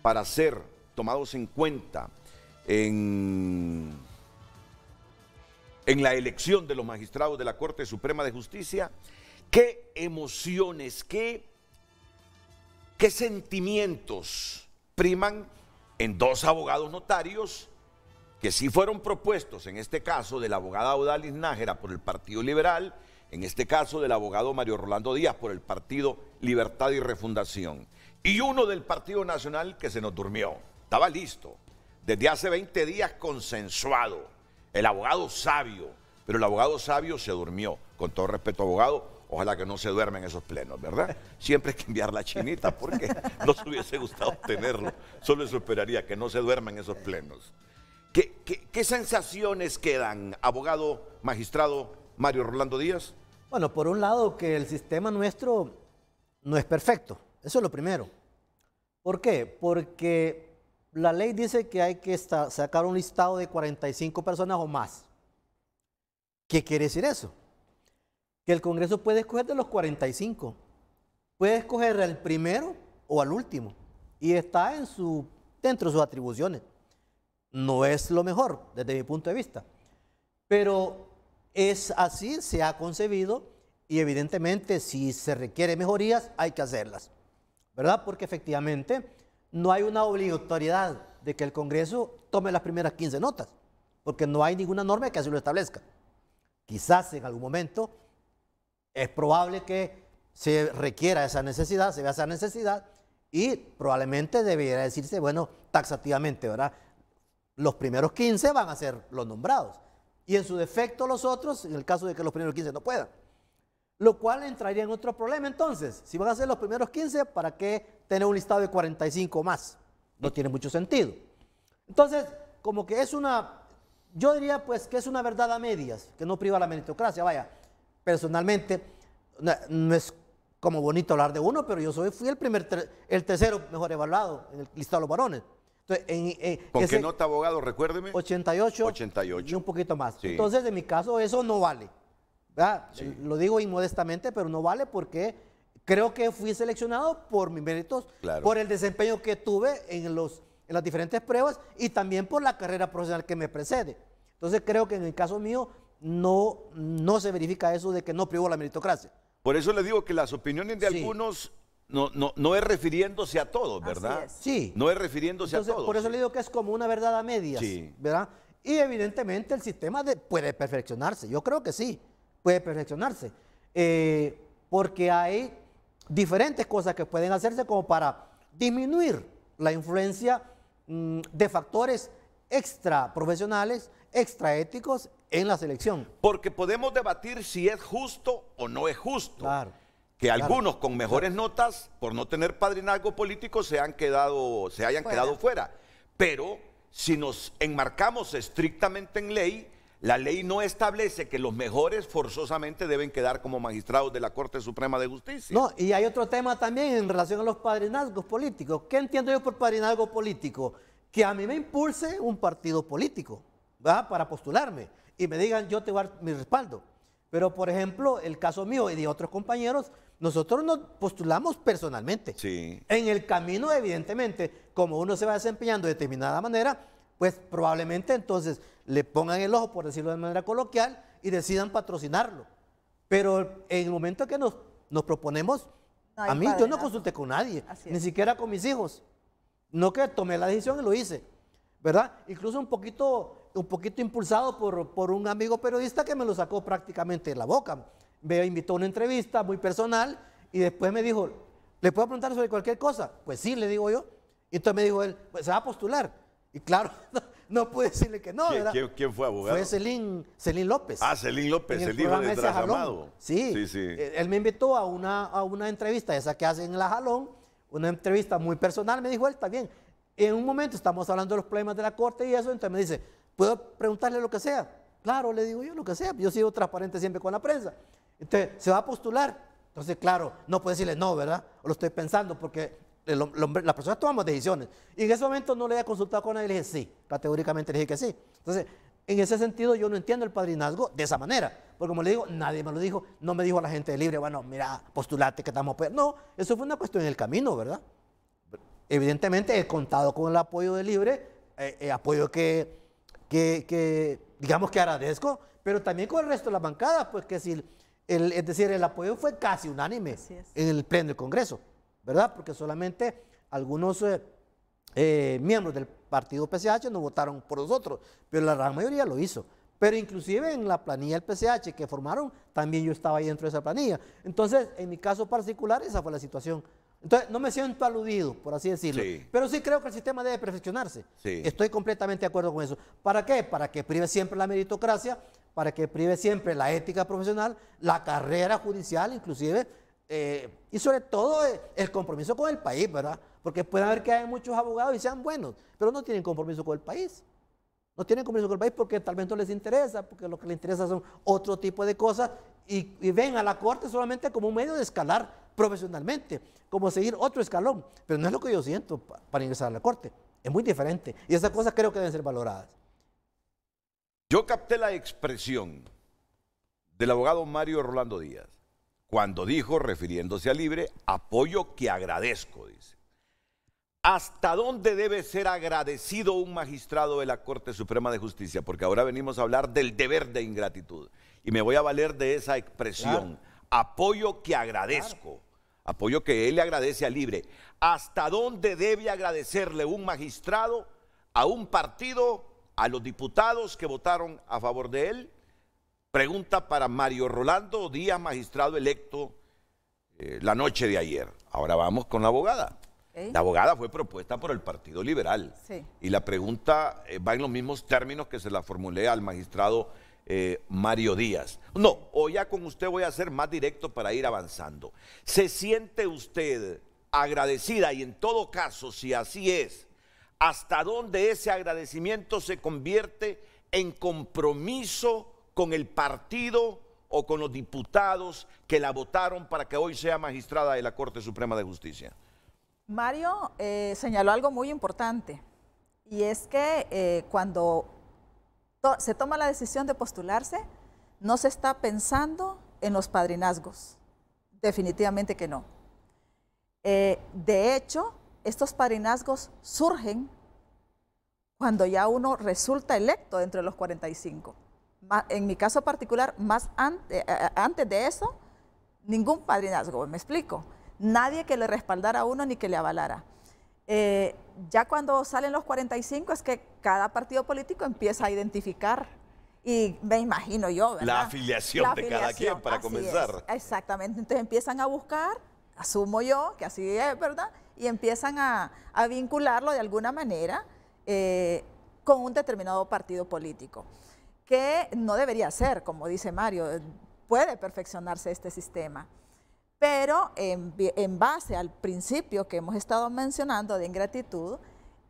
Speaker 1: para ser tomados en cuenta en la elección de los magistrados de la Corte Suprema de Justicia. ¿Qué emociones, qué sentimientos priman en dos abogados notarios que sí fueron propuestos, en este caso de la abogada Odalis Nájera por el Partido Liberal, en este caso del abogado Mario Rolando Díaz por el Partido Libertad y Refundación, y uno del Partido Nacional que se nos durmió? Estaba listo, desde hace 20 días consensuado, el abogado Sabio, pero el abogado Sabio se durmió. Con todo respeto, abogado, ojalá que no se duerma en esos plenos, ¿verdad? Siempre hay que enviar la chinita porque nos hubiese gustado tenerlo. Solo eso esperaría, que no se duerma en esos plenos. ¿Qué sensaciones quedan, abogado magistrado Mario Rolando Díaz?
Speaker 3: Bueno, por un lado, que el sistema nuestro no es perfecto. Eso es lo primero. ¿Por qué? Porque la ley dice que hay que sacar un listado de 45 personas o más. ¿Qué quiere decir eso? Que el Congreso puede escoger de los 45. Puede escoger al primero o al último. Y está dentro de sus atribuciones. No es lo mejor desde mi punto de vista. Pero es así, se ha concebido, y evidentemente si se requieren mejorías hay que hacerlas, ¿verdad? Porque efectivamente no hay una obligatoriedad de que el Congreso tome las primeras 15 notas, porque no hay ninguna norma que así lo establezca. Quizás en algún momento es probable que se requiera esa necesidad, se vea esa necesidad, y probablemente debería decirse, bueno, taxativamente, ¿verdad? Los primeros 15 van a ser los nombrados. Y en su defecto los otros, en el caso de que los primeros 15 no puedan. Lo cual entraría en otro problema entonces. Si van a ser los primeros 15, ¿para qué tener un listado de 45 más? No tiene mucho sentido. Entonces, como que es yo diría pues que es una verdad a medias, que no priva la meritocracia. Vaya, personalmente, no es como bonito hablar de uno, pero yo fui el tercero mejor evaluado en el listado de los varones. Entonces,
Speaker 1: ¿con qué nota, abogado? Recuérdeme.
Speaker 3: 88.
Speaker 1: 88.
Speaker 3: Y un poquito más.
Speaker 1: Sí.
Speaker 3: Entonces, en mi caso, eso no vale. Sí. Lo digo inmodestamente, pero no vale porque creo que fui seleccionado por mis méritos, claro, por el desempeño que tuve en las diferentes pruebas y también por la carrera profesional que me precede. Entonces, creo que en el caso mío no se verifica eso de que no privó la meritocracia.
Speaker 1: Por eso le digo que las opiniones de algunos no es refiriéndose a todos, ¿verdad?
Speaker 3: Sí.
Speaker 1: No es refiriéndose a todos.
Speaker 3: Por eso le digo que es como una verdad a medias, sí, ¿verdad? Y evidentemente el sistema puede perfeccionarse. Yo creo que sí, puede perfeccionarse. Porque hay diferentes cosas que pueden hacerse como para disminuir la influencia de factores extra profesionales, extra éticos en la selección.
Speaker 1: Porque podemos debatir si es justo o no es justo.
Speaker 3: Claro.
Speaker 1: Que algunos con mejores notas, por no tener padrinazgo político, se hayan quedado fuera. Pero si nos enmarcamos estrictamente en ley, la ley no establece que los mejores forzosamente deben quedar como magistrados de la Corte Suprema de Justicia.
Speaker 3: No, y hay otro tema también en relación a los padrinazgos políticos. ¿Qué entiendo yo por padrinazgo político? Que a mí me impulse un partido político, ¿verdad?, para postularme y me digan, yo te voy a dar mi respaldo. Pero, por ejemplo, el caso mío y de otros compañeros, nosotros nos postulamos personalmente.
Speaker 1: Sí.
Speaker 3: En el camino, evidentemente, como uno se va desempeñando de determinada manera, pues probablemente entonces le pongan el ojo, por decirlo de manera coloquial, y decidan patrocinarlo. Pero en el momento que nos proponemos, a mí yo no consulté con nadie, ni siquiera con mis hijos. No, que tomé la decisión y lo hice, ¿verdad? Incluso un poquito impulsado por un amigo periodista que me lo sacó prácticamente de la boca. Me invitó a una entrevista muy personal y después me dijo, ¿le puedo preguntar sobre cualquier cosa? Pues sí, le digo yo. Y entonces me dijo él, pues se va a postular. Y claro, no pude decirle que no, ¿verdad?
Speaker 1: ¿Quién fue abogado?
Speaker 3: Fue Celín López.
Speaker 1: Ah, Celín López,
Speaker 3: en
Speaker 1: el hijo
Speaker 3: programa
Speaker 1: de
Speaker 3: ese
Speaker 1: Trasamado.
Speaker 3: Jalón. Sí,
Speaker 1: sí.
Speaker 3: Él me invitó a una entrevista, esa que hacen en la Jalón, una entrevista muy personal, me dijo él, está bien. En un momento estamos hablando de los problemas de la corte y eso, entonces me dice, ¿puedo preguntarle lo que sea? Claro, le digo yo, lo que sea. Yo sigo transparente siempre con la prensa. Entonces, ¿se va a postular? Entonces, claro, no puedo decirle no, ¿verdad? O lo estoy pensando porque las personas tomamos decisiones. Y en ese momento no le había consultado con nadie y le dije sí. Categóricamente le dije que sí. Entonces, en ese sentido yo no entiendo el padrinazgo de esa manera. Porque como le digo, nadie me lo dijo. No me dijo la gente de Libre, bueno, mira, postulate que estamos apoyando. No, eso fue una cuestión en el camino, ¿verdad? Evidentemente he contado con el apoyo de Libre, apoyo que digamos que agradezco, pero también con el resto de las bancadas, pues que si es decir, el apoyo fue casi unánime en el pleno del Congreso, ¿verdad? Porque solamente algunos miembros del partido PCH no votaron por nosotros, pero la gran mayoría lo hizo. Pero inclusive en la planilla del PCH que formaron, también yo estaba ahí dentro de esa planilla. Entonces, en mi caso particular, esa fue la situación. Entonces, no me siento aludido, por así decirlo. Sí. Pero sí creo que el sistema debe perfeccionarse. Sí. Estoy completamente de acuerdo con eso. ¿Para qué? Para que prive siempre la meritocracia, para que prive siempre la ética profesional, la carrera judicial inclusive, y sobre todo el compromiso con el país, ¿verdad? Porque puede haber que hay muchos abogados y sean buenos, pero no tienen compromiso con el país. No tienen compromiso con el país porque tal vez no les interesa, porque lo que les interesa son otro tipo de cosas y ven a la corte solamente como un medio de escalar profesionalmente, como seguir otro escalón, pero no es lo que yo siento para ingresar a la corte, es muy diferente y esas cosas creo que deben ser valoradas.
Speaker 1: Yo capté la expresión del abogado Mario Rolando Díaz cuando dijo, refiriéndose a Libre, apoyo que agradezco, dice. ¿Hasta dónde debe ser agradecido un magistrado de la Corte Suprema de Justicia? Porque ahora venimos a hablar del deber de ingratitud y me voy a valer de esa expresión, claro. Apoyo que agradezco. Claro. Apoyo que él le agradece a Libre. ¿Hasta dónde debe agradecerle un magistrado a un partido, a los diputados que votaron a favor de él? Pregunta para Mario Rolando Díaz, magistrado electo la noche de ayer. Ahora vamos con la abogada. La abogada fue propuesta por el Partido Liberal. Sí. Y la pregunta va en los mismos términos que se la formulé al magistrado Mario Díaz. No, o ya con usted voy a ser más directo para ir avanzando. ¿Se siente usted agradecida? Y en todo caso, si así es, ¿hasta dónde ese agradecimiento se convierte en compromiso con el partido o con los diputados que la votaron para que hoy sea magistrada de la Corte Suprema de Justicia?
Speaker 2: Mario señaló algo muy importante, y es que cuando se toma la decisión de postularse, no se está pensando en los padrinazgos, definitivamente que no. De hecho, estos padrinazgos surgen cuando ya uno resulta electo dentro de los 45. En mi caso particular, antes de eso, ningún padrinazgo, me explico. Nadie que le respaldara a uno ni que le avalara. Ya cuando salen los 45 es que cada partido político empieza a identificar, y me imagino yo, ¿verdad?
Speaker 1: La afiliación de cada quien para comenzar.
Speaker 2: Exactamente, entonces empiezan a buscar, asumo yo que así es, ¿verdad? Y empiezan a vincularlo de alguna manera con un determinado partido político, que no debería ser, como dice Mario, puede perfeccionarse este sistema. Pero en base al principio que hemos estado mencionando de ingratitud,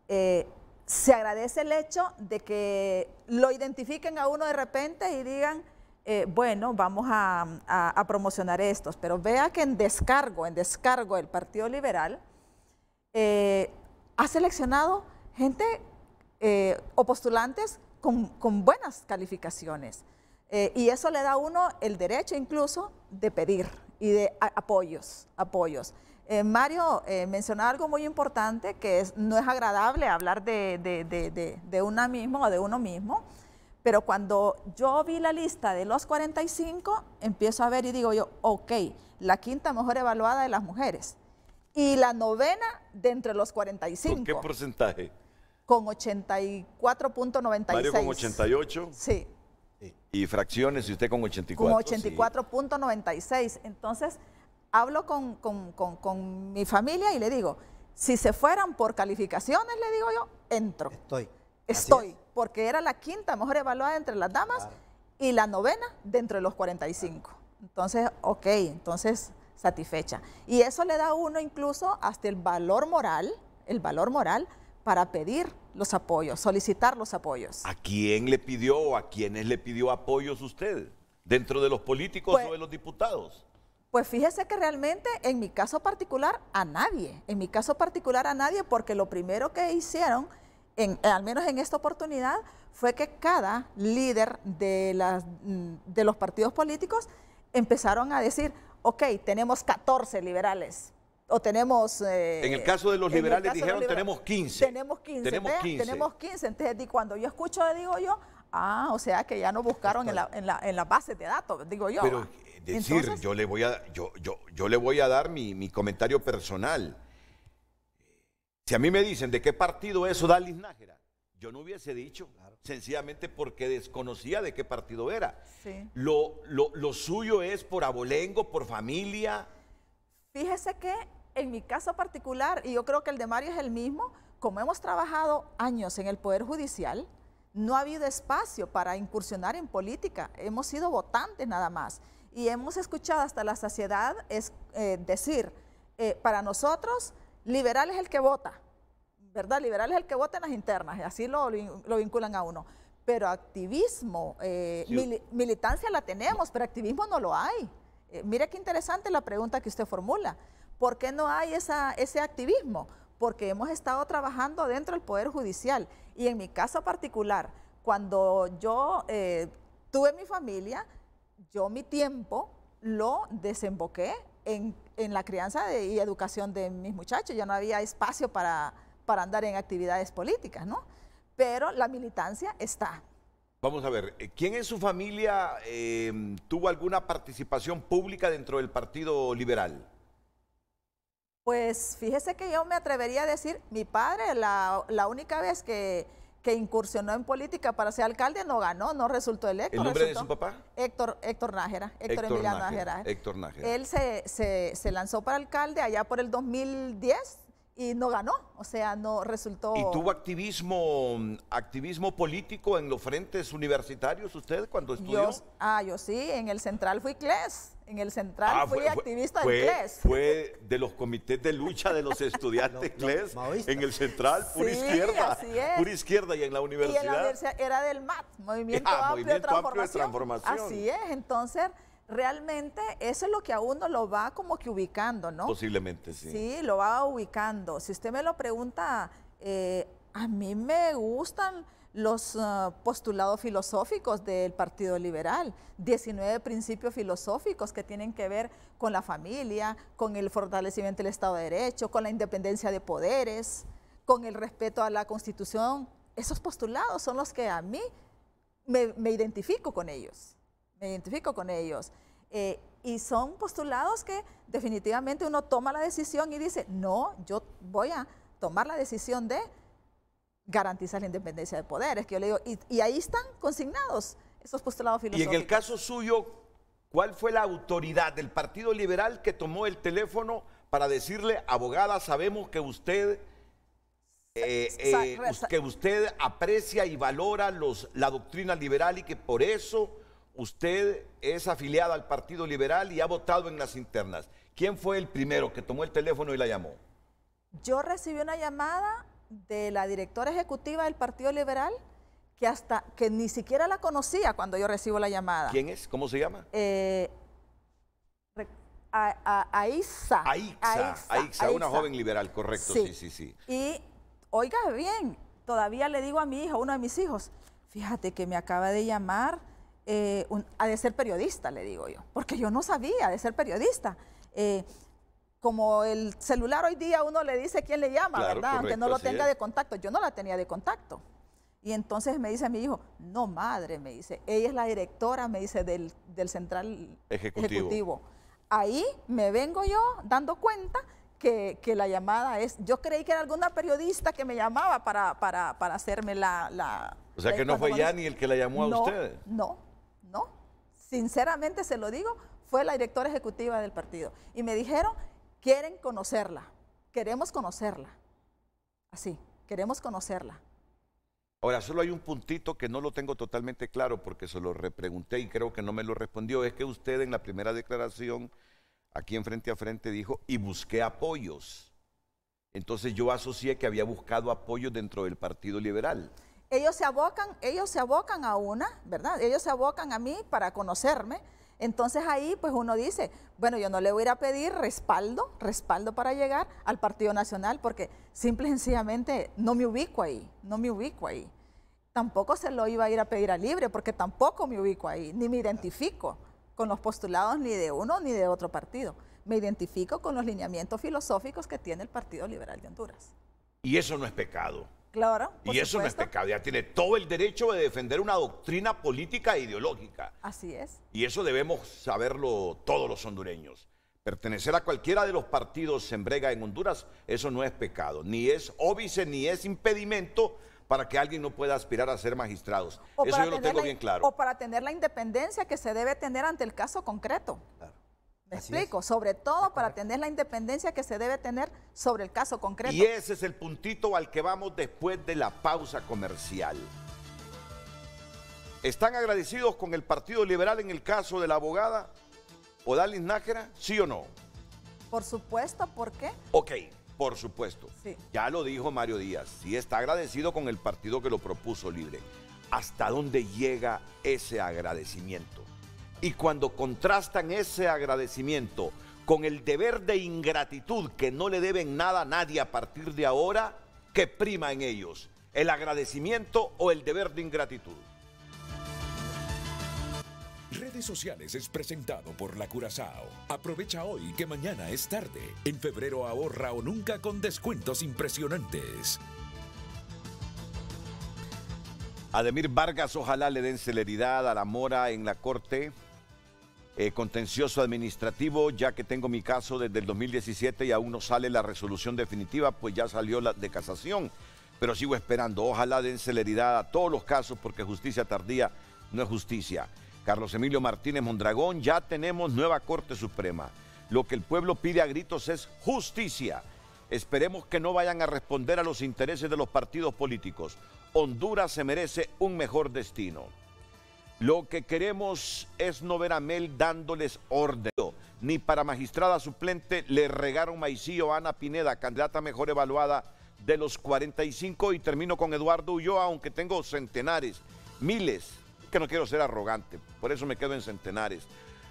Speaker 2: se agradece el hecho de que lo identifiquen a uno de repente y digan, bueno, vamos a promocionar estos. Pero vea que en descargo el Partido Liberal ha seleccionado gente o postulantes con buenas calificaciones. Y eso le da a uno el derecho incluso de pedir y de apoyos. Mario mencionaba algo muy importante, que no es agradable hablar de una misma o de uno mismo, pero cuando yo vi la lista de los 45, empiezo a ver y digo yo, ok, la quinta mejor evaluada de las mujeres y la novena de entre los 45.
Speaker 1: ¿Con qué porcentaje?
Speaker 2: Con 84.96.
Speaker 1: Mario con 88.
Speaker 2: Sí.
Speaker 1: Y fracciones, y usted con 84.
Speaker 2: Con 84.96. Sí. Entonces, hablo con mi familia y le digo, si se fueran por calificaciones, le digo yo, entro. Estoy. porque era la quinta mejor evaluada entre las damas y la novena dentro de los 45. Entonces, ok, entonces satisfecha. Y eso le da a uno incluso hasta el valor moral para pedir los apoyos, solicitar los apoyos.
Speaker 1: ¿A quién le pidió o a quiénes le pidió apoyos usted? ¿Dentro de los políticos o de los diputados?
Speaker 2: Pues fíjese que realmente en mi caso particular a nadie, porque lo primero que hicieron, al menos en esta oportunidad, fue que cada líder de los partidos políticos empezaron a decir, ok, tenemos 14 liberales, o tenemos...
Speaker 1: en el caso de los liberales dijeron, tenemos 15.
Speaker 2: Tenemos 15, entonces cuando yo escucho, digo yo, o sea que ya no buscaron en la base de datos, digo yo.
Speaker 1: Pero decir, entonces, yo le voy a dar mi comentario personal. Si a mí me dicen de qué partido es Odalis Nájera, yo no hubiese dicho, sencillamente porque desconocía de qué partido era.
Speaker 2: Sí.
Speaker 1: Lo suyo es por abolengo, por familia.
Speaker 2: Fíjese que en mi caso particular, y yo creo que el de Mario es el mismo, como hemos trabajado años en el Poder Judicial, no ha habido espacio para incursionar en política, hemos sido votantes nada más. Y hemos escuchado hasta la saciedad decir, para nosotros, liberal es el que vota, ¿verdad? Liberal es el que vota en las internas, y así lo vinculan a uno. Pero activismo, militancia la tenemos, pero activismo no lo hay. Mire qué interesante la pregunta que usted formula. ¿Por qué no hay ese activismo? Porque hemos estado trabajando dentro del Poder Judicial. Y en mi caso particular, cuando yo tuve mi familia, yo mi tiempo lo desemboqué en la crianza y educación de mis muchachos. Ya no había espacio para andar en actividades políticas, ¿no? Pero la militancia está.
Speaker 1: Vamos a ver, ¿quién en su familia tuvo alguna participación pública dentro del Partido Liberal?
Speaker 2: Pues fíjese que yo me atrevería a decir, mi padre, la única vez que incursionó en política para ser alcalde, no ganó, no resultó electo.
Speaker 1: ¿El nombre de su papá?
Speaker 2: Héctor Nájera, Héctor Emiliano Nájera.
Speaker 1: Héctor Nájera.
Speaker 2: Él se lanzó para alcalde allá por el 2010 y no ganó, o sea, no resultó...
Speaker 1: ¿Y tuvo activismo político en los frentes universitarios usted cuando estudió?
Speaker 2: Yo sí, en el Central fui CLES. En el Central fui activista del CLES.
Speaker 1: Fue de los comités de lucha de los estudiantes CLES. En el Central, pura izquierda.
Speaker 2: Así es.
Speaker 1: Pura izquierda. ¿Y en la universidad?
Speaker 2: Y en la universidad era del MAT, Movimiento Amplio de Transformación. Así es. Entonces, realmente eso es lo que a uno lo va como que ubicando, ¿no?
Speaker 1: Posiblemente, sí.
Speaker 2: Sí, lo va ubicando. Si usted me lo pregunta, a mí me gustan los postulados filosóficos del Partido Liberal, 19 principios filosóficos que tienen que ver con la familia, con el fortalecimiento del Estado de Derecho, con la independencia de poderes, con el respeto a la Constitución. Esos postulados son los que a mí me identifico con ellos. Y son postulados que definitivamente uno toma la decisión y dice, no, yo voy a tomar la decisión de garantizar la independencia de poderes, que yo le digo, y ahí están consignados esos postulados filosóficos.
Speaker 1: Y en el caso suyo, ¿cuál fue la autoridad del Partido Liberal que tomó el teléfono para decirle, abogada, sabemos que usted aprecia y valora la doctrina liberal y que por eso usted es afiliada al Partido Liberal y ha votado en las internas? ¿Quién fue el primero que tomó el teléfono y la llamó?
Speaker 2: Yo recibí una llamada de la directora ejecutiva del Partido Liberal que ni siquiera la conocía cuando yo recibo la llamada.
Speaker 1: ¿Quién es? ¿Cómo se llama?
Speaker 2: Aixa,
Speaker 1: una joven liberal, correcto, sí.
Speaker 2: Y oiga bien, todavía le digo a mi hijo, uno de mis hijos, fíjate que me acaba de llamar ha de ser periodista, le digo yo, porque yo no sabía de ser periodista. Como el celular hoy día uno le dice quién le llama,
Speaker 1: claro,
Speaker 2: ¿verdad?
Speaker 1: Correcto,
Speaker 2: aunque no lo tenga de contacto. Yo no la tenía de contacto. Y entonces me dice mi hijo, no madre, me dice, ella es la directora, me dice, del Central Ejecutivo. Ahí me vengo yo dando cuenta que la llamada es, yo creí que era alguna periodista que me llamaba para hacerme la...
Speaker 1: O sea que no fue ya ni el que la llamó a usted.
Speaker 2: No. Sinceramente se lo digo, fue la directora ejecutiva del partido. Y me dijeron, quieren conocerla, queremos conocerla. Así, queremos conocerla.
Speaker 1: Ahora, solo hay un puntito que no lo tengo totalmente claro porque se lo repregunté y creo que no me lo respondió. Es que usted en la primera declaración, aquí en Frente a Frente, dijo, y busqué apoyos. Entonces yo asocié que había buscado apoyos dentro del Partido Liberal.
Speaker 2: Ellos se abocan a una, ¿verdad? Ellos se abocan a mí para conocerme. Entonces ahí pues uno dice, bueno, yo no le voy a ir a pedir respaldo para llegar al Partido Nacional porque simple y sencillamente no me ubico ahí, Tampoco se lo iba a ir a pedir a Libre porque tampoco me ubico ahí, ni me identifico con los postulados ni de uno ni de otro partido. Me identifico con los lineamientos filosóficos que tiene el Partido Liberal de Honduras.
Speaker 1: Y eso no es pecado.
Speaker 2: Claro, por
Speaker 1: y eso
Speaker 2: supuesto.
Speaker 1: no es pecado, ya tiene todo el derecho de defender una doctrina política e ideológica.
Speaker 2: Así es.
Speaker 1: Y eso debemos saberlo todos los hondureños. Pertenecer a cualquiera de los partidos en brega en Honduras, eso no es pecado, ni es óbice, ni es impedimento para que alguien no pueda aspirar a ser magistrados. Eso yo lo tengo bien claro.
Speaker 2: O para tener la independencia que se debe tener ante el caso concreto.
Speaker 3: Claro.
Speaker 2: ¿Me explico? Sobre todo para tener la independencia que se debe tener sobre el caso concreto.
Speaker 1: Y ese es el puntito al que vamos después de la pausa comercial. ¿Están agradecidos con el Partido Liberal en el caso de la abogada Odalis Nájera? ¿Sí o no?
Speaker 2: Por supuesto, ¿por qué?
Speaker 1: Ok, por supuesto.
Speaker 2: Sí.
Speaker 1: Ya lo dijo Mario Díaz, sí está agradecido con el partido que lo propuso Libre. ¿Hasta dónde llega ese agradecimiento? Y cuando contrastan ese agradecimiento con el deber de ingratitud que no le deben nada a nadie a partir de ahora, ¿qué prima en ellos? ¿El agradecimiento o el deber de ingratitud?
Speaker 4: Redes Sociales es presentado por La Curazao. Aprovecha hoy que mañana es tarde. En febrero ahorra o nunca con descuentos impresionantes.
Speaker 1: Ademir Vargas, ojalá le den celeridad a la mora en la Corte Contencioso Administrativo, ya que tengo mi caso desde el 2017 y aún no sale la resolución definitiva, pues ya salió la de casación, pero sigo esperando. Ojalá den celeridad a todos los casos porque justicia tardía no es justicia. Carlos Emilio Martínez Mondragón, ya tenemos nueva Corte Suprema. Lo que el pueblo pide a gritos es justicia. Esperemos que no vayan a responder a los intereses de los partidos políticos. Honduras se merece un mejor destino. Lo que queremos es no ver a Mel dándoles orden. Ni para magistrada suplente le regaron maicillo a Ana Pineda, candidata mejor evaluada de los 45. Y termino con Eduardo Ulloa, aunque tengo centenares, miles, que no quiero ser arrogante, por eso me quedo en centenares.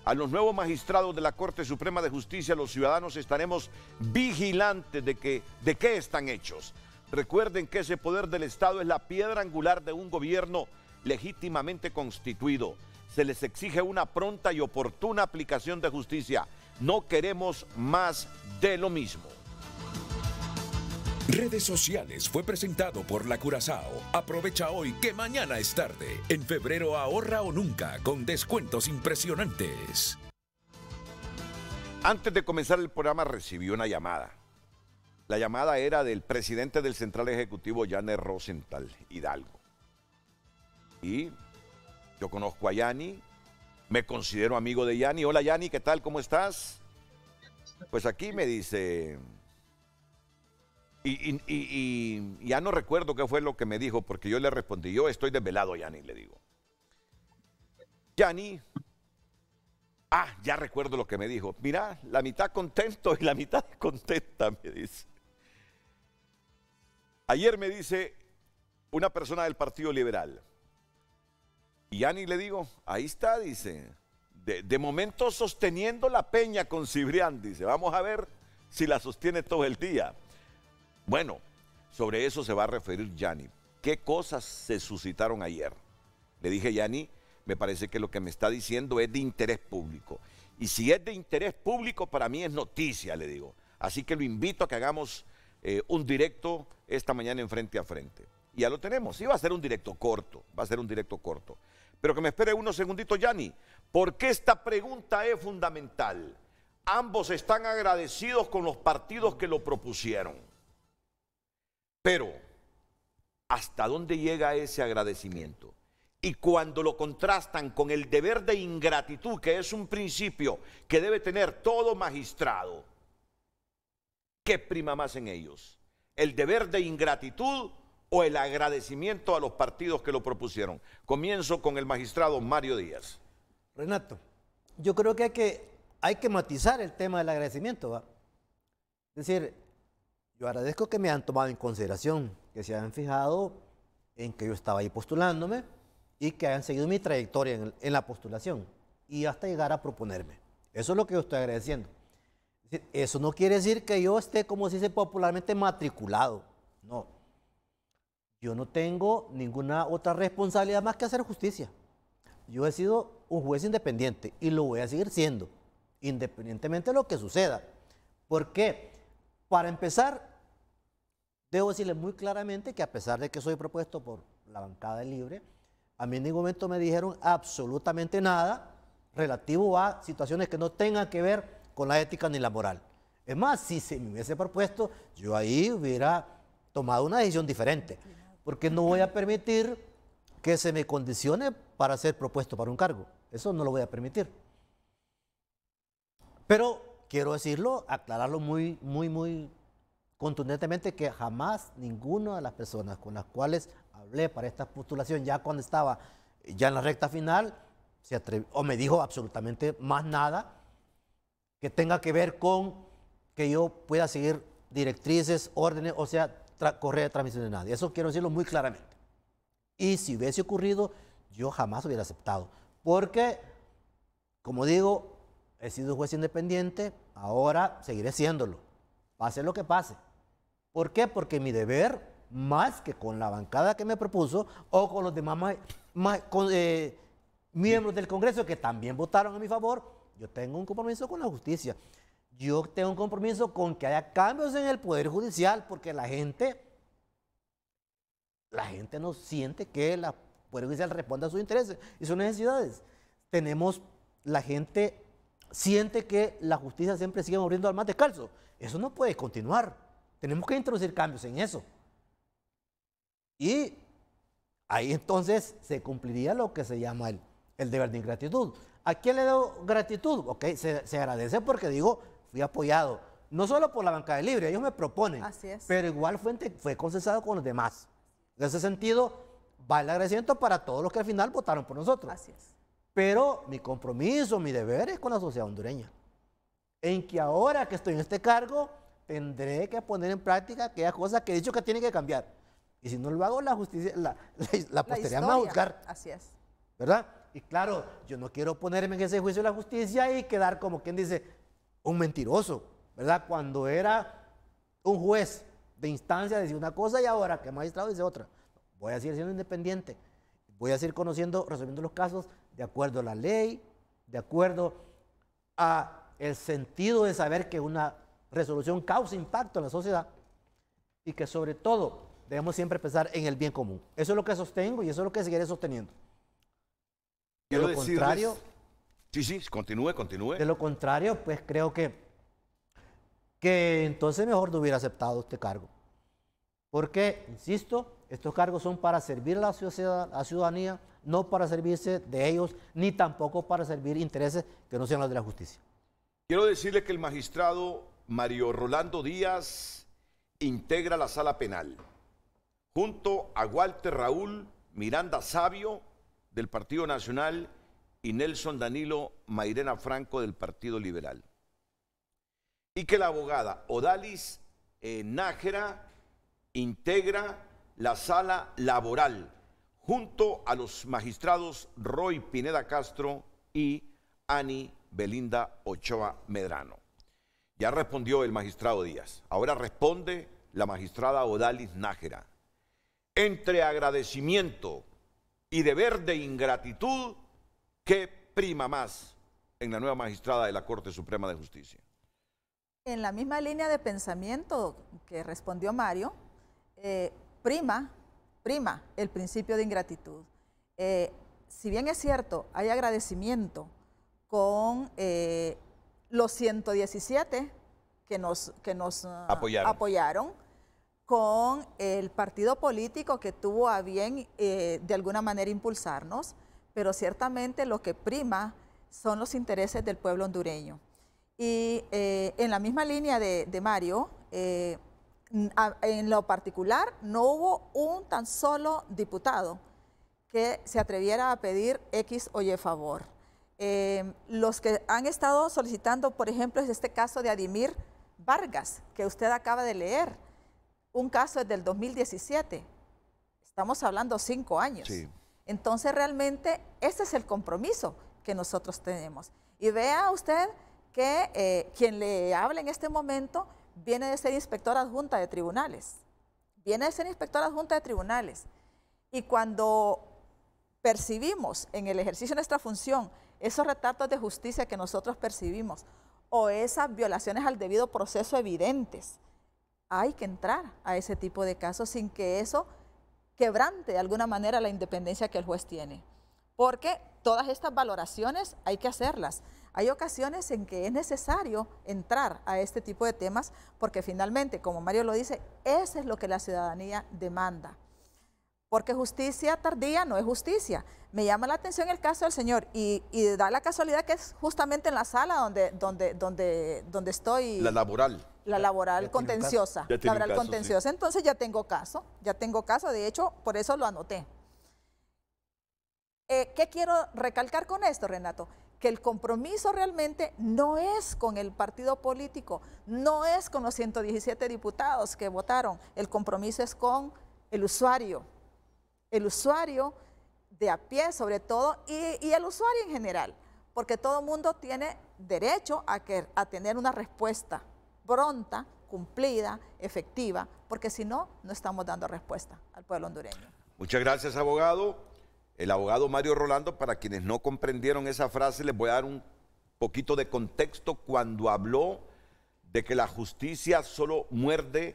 Speaker 1: A los nuevos magistrados de la Corte Suprema de Justicia, los ciudadanos estaremos vigilantes de qué están hechos. Recuerden que ese poder del Estado es la piedra angular de un gobierno legítimamente constituido. Se les exige una pronta y oportuna aplicación de justicia. No queremos más de lo mismo.
Speaker 4: Redes Sociales fue presentado por La Curazao. Aprovecha hoy que mañana es tarde. En febrero ahorra o nunca con descuentos impresionantes.
Speaker 1: Antes de comenzar el programa recibí una llamada. La llamada era del presidente del Central Ejecutivo, Yaner Rosenthal Hidalgo. Y yo conozco a Yani, me considero amigo de Yani. Hola Yani, ¿qué tal? ¿Cómo estás? Pues aquí me dice, y ya no recuerdo qué fue lo que me dijo, porque yo le respondí, yo estoy desvelado, Yani, le digo. Yani, ya recuerdo lo que me dijo. Mira, la mitad contento y la mitad descontenta, me dice. Ayer me dice una persona del Partido Liberal, y Yani le digo, ahí está, dice, de momento sosteniendo la peña con Cibrián, dice, vamos a ver si la sostiene todo el día. Bueno, sobre eso se va a referir Yani. ¿Qué cosas se suscitaron ayer? Le dije, Yani, me parece que lo que me está diciendo es de interés público. Y si es de interés público, para mí es noticia, le digo. Así que lo invito a que hagamos un directo esta mañana en Frente a Frente. Y ya lo tenemos. Sí, va a ser un directo corto, Pero que me espere unos segunditos, Yani, porque esta pregunta es fundamental. Ambos están agradecidos con los partidos que lo propusieron. Pero, ¿hasta dónde llega ese agradecimiento? Y cuando lo contrastan con el deber de ingratitud, que es un principio que debe tener todo magistrado, ¿qué prima más en ellos? ¿El deber de ingratitud o el agradecimiento a los partidos que lo propusieron? Comienzo con el magistrado Mario Díaz.
Speaker 3: Renato, yo creo que hay que matizar el tema del agradecimiento, ¿va? Es decir, yo agradezco que me han tomado en consideración, que se hayan fijado en que yo estaba ahí postulándome y que hayan seguido mi trayectoria en la postulación y hasta llegar a proponerme. Eso es lo que yo estoy agradeciendo. Es decir, eso no quiere decir que yo esté, como se dice popularmente, matriculado. No. Yo no tengo ninguna otra responsabilidad más que hacer justicia. Yo he sido un juez independiente y lo voy a seguir siendo, independientemente de lo que suceda. ¿Por qué? Para empezar, debo decirle muy claramente que a pesar de que soy propuesto por la bancada de Libre, a mí en ningún momento me dijeron absolutamente nada relativo a situaciones que no tengan que ver con la ética ni la moral. Es más, si se me hubiese propuesto, yo ahí hubiera tomado una decisión diferente, porque no voy a permitir que se me condicione para ser propuesto para un cargo. Eso no lo voy a permitir. Pero quiero decirlo, aclararlo muy contundentemente, que jamás ninguna de las personas con las cuales hablé para esta postulación, ya cuando estaba ya en la recta final, se atrevió, o me dijo absolutamente más nada que tenga que ver con que yo pueda seguir directrices, órdenes, o sea, correa de transmisión de nadie. Eso quiero decirlo muy claramente. Y si hubiese ocurrido, yo jamás hubiera aceptado. Porque, como digo, he sido juez independiente, ahora seguiré siéndolo, pase lo que pase. ¿Por qué? Porque mi deber, más que con la bancada que me propuso o con los demás miembros del Congreso que también votaron a mi favor, yo tengo un compromiso con la justicia. Yo tengo un compromiso con que haya cambios en el Poder Judicial, porque la gente no siente que el Poder Judicial responda a sus intereses y sus necesidades. La gente siente que la justicia siempre sigue muriendo al más descalzo. Eso no puede continuar. Tenemos que introducir cambios en eso. Y ahí entonces se cumpliría lo que se llama el deber de ingratitud. ¿A quién le doy gratitud? Ok, se agradece porque digo, fui apoyado, no solo por la bancada de Libre, ellos me proponen,
Speaker 2: Así es.
Speaker 3: pero igual fue consensado con los demás. En ese sentido, va el agradecimiento para todos los que al final votaron por nosotros.
Speaker 2: Así es.
Speaker 3: Pero mi compromiso, mi deber es con la sociedad hondureña. En que ahora que estoy en este cargo, tendré que poner en práctica aquellas cosas que he dicho que tienen que cambiar. Y si no lo hago, la justicia, la posteridad me va a juzgar.
Speaker 2: Así es.
Speaker 3: ¿Verdad? Y claro, yo no quiero ponerme en ese juicio de la justicia y quedar como quien dice, un mentiroso, ¿verdad? Cuando era un juez de instancia decía una cosa y ahora que magistrado dice otra. Voy a seguir siendo independiente, voy a seguir resolviendo los casos de acuerdo a la ley, de acuerdo a el sentido de saber que una resolución causa impacto en la sociedad y que sobre todo debemos siempre pensar en el bien común. Eso es lo que sostengo y eso es lo que seguiré sosteniendo. De lo contrario...
Speaker 1: Sí, continúe.
Speaker 3: De lo contrario, pues creo que entonces mejor no hubiera aceptado este cargo. Porque, insisto, estos cargos son para servir a la sociedad, a la ciudadanía, no para servirse de ellos, ni tampoco para servir intereses que no sean los de la justicia.
Speaker 1: Quiero decirle que el magistrado Mario Rolando Díaz integra la sala penal, junto a Walter Raúl Miranda Sabio, del Partido Nacional, y Nelson Danilo Mairena Franco, del Partido Liberal. Y que la abogada Odalis Nájera integra la sala laboral, junto a los magistrados Roy Pineda Castro y Ani Belinda Ochoa Medrano. Ya respondió el magistrado Díaz. Ahora responde la magistrada Odalis Nájera. Entre agradecimiento y deber de ingratitud, ¿qué prima más en la nueva magistrada de la Corte Suprema de Justicia?
Speaker 2: En la misma línea de pensamiento que respondió Mario, prima el principio de ingratitud. Si bien es cierto, hay agradecimiento con los 117 que nos apoyaron, con el partido político que tuvo a bien de alguna manera impulsarnos, pero ciertamente lo que prima son los intereses del pueblo hondureño. Y en la misma línea de Mario, En lo particular, no hubo un tan solo diputado que se atreviera a pedir X o Y favor. Los que han estado solicitando, por ejemplo, es este caso de Adimir Vargas, que usted acaba de leer. Un caso es del 2017. Estamos hablando 5 años.
Speaker 1: Sí.
Speaker 2: Entonces, realmente, ese es el compromiso que nosotros tenemos. Y vea usted que quien le habla en este momento viene de ser inspectora adjunta de tribunales. Viene de ser inspectora adjunta de tribunales. Y cuando percibimos en el ejercicio de nuestra función esos retratos de justicia que nosotros percibimos o esas violaciones al debido proceso evidentes, hay que entrar a ese tipo de casos sin que eso quebrante de alguna manera la independencia que el juez tiene. Porque todas estas valoraciones hay que hacerlas. Hay ocasiones en que es necesario entrar a este tipo de temas porque finalmente, como Mario lo dice, eso es lo que la ciudadanía demanda. Porque justicia tardía no es justicia. Me llama la atención el caso del señor y da la casualidad que es justamente en la sala donde estoy.
Speaker 1: La laboral.
Speaker 2: La laboral contenciosa. Laboral contenciosa. Sí. Entonces ya tengo caso. De hecho, por eso lo anoté. ¿Qué quiero recalcar con esto, Renato? Que el compromiso realmente no es con el partido político, no es con los 117 diputados que votaron, el compromiso es con el usuario de a pie sobre todo y el usuario en general, porque todo mundo tiene derecho a tener una respuesta pronta, cumplida, efectiva, porque si no, no estamos dando respuesta al pueblo hondureño.
Speaker 1: Muchas gracias, abogado. El abogado Mario Rolando, para quienes no comprendieron esa frase, les voy a dar un poquito de contexto cuando habló de que la justicia solo muerde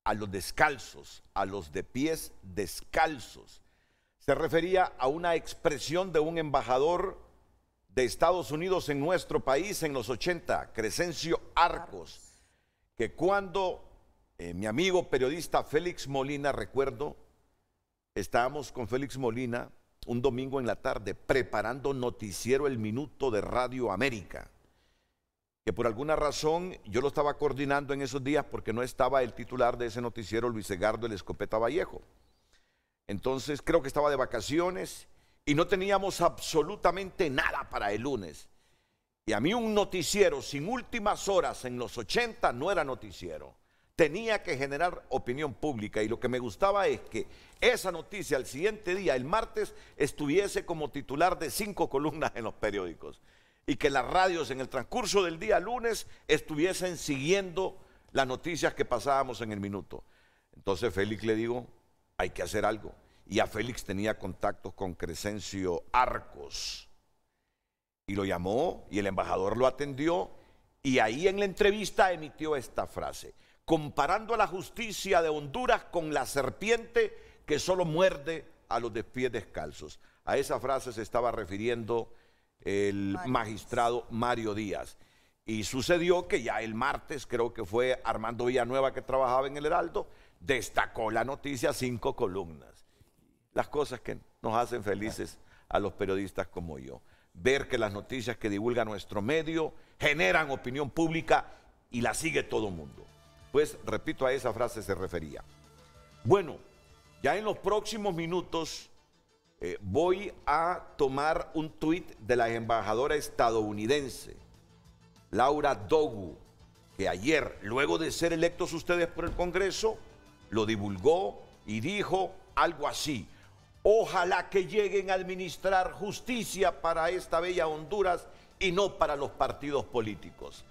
Speaker 1: a los descalzos, a los de pies descalzos. Se refería a una expresión de un embajador de Estados Unidos en nuestro país en los 80, Crescencio Arcos, que cuando mi amigo periodista Félix Molina, recuerdo, estábamos con Félix Molina un domingo en la tarde preparando noticiero El Minuto de Radio América, que por alguna razón yo lo estaba coordinando en esos días porque no estaba el titular de ese noticiero, Luis Edgardo El Escopeta Vallejo. Entonces creo que estaba de vacaciones y no teníamos absolutamente nada para el lunes. Y a mí un noticiero sin últimas horas en los 80 no era noticiero. Tenía que generar opinión pública y lo que me gustaba es que esa noticia al siguiente día, el martes, estuviese como titular de 5 columnas en los periódicos y que las radios en el transcurso del día lunes estuviesen siguiendo las noticias que pasábamos en El Minuto. Entonces Félix le digo, hay que hacer algo. Y a Félix tenía contactos con Crescencio Arcos y lo llamó y el embajador lo atendió y ahí en la entrevista emitió esta frase: comparando a la justicia de Honduras con la serpiente que solo muerde a los de pies descalzos. A esa frase se estaba refiriendo el magistrado Mario Díaz. Y sucedió que ya el martes, creo que fue Armando Villanueva, que trabajaba en el Heraldo, destacó la noticia 5 columnas. Las cosas que nos hacen felices a los periodistas como yo. Ver que las noticias que divulga nuestro medio generan opinión pública y la sigue todo el mundo. Pues, repito, a esa frase se refería. Bueno, ya en los próximos minutos voy a tomar un tuit de la embajadora estadounidense, Laura Dogu, que ayer, luego de ser electos ustedes por el Congreso, lo divulgó y dijo algo así: ojalá que lleguen a administrar justicia para esta bella Honduras y no para los partidos políticos.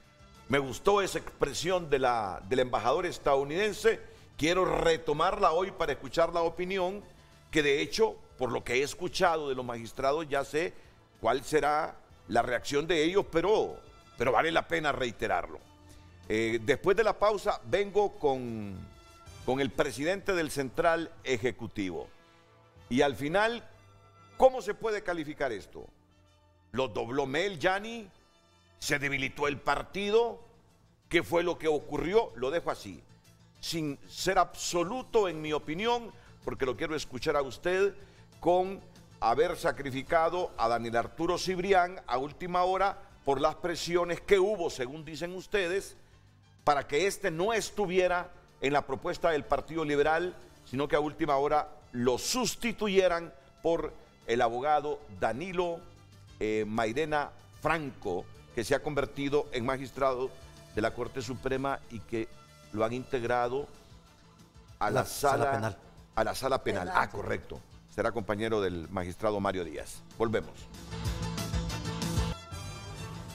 Speaker 1: Me gustó esa expresión del embajador estadounidense. Quiero retomarla hoy para escuchar la opinión, que de hecho, por lo que he escuchado de los magistrados, ya sé cuál será la reacción de ellos, pero vale la pena reiterarlo. Después de la pausa, vengo con el presidente del Central Ejecutivo. Y al final, ¿cómo se puede calificar esto? ¿Lo dobló Mel Yani? ¿Se debilitó el partido? ¿Qué fue lo que ocurrió? Lo dejo así, sin ser absoluto en mi opinión, porque lo quiero escuchar a usted, con haber sacrificado a Daniel Arturo Cibrián a última hora por las presiones que hubo, según dicen ustedes, para que este no estuviera en la propuesta del Partido Liberal, sino que a última hora lo sustituyeran por el abogado Danilo Mairena Franco, que se ha convertido en magistrado de la Corte Suprema y que lo han integrado a la sala penal. A la sala penal. Ah, correcto. Será compañero del magistrado Mario Díaz. Volvemos.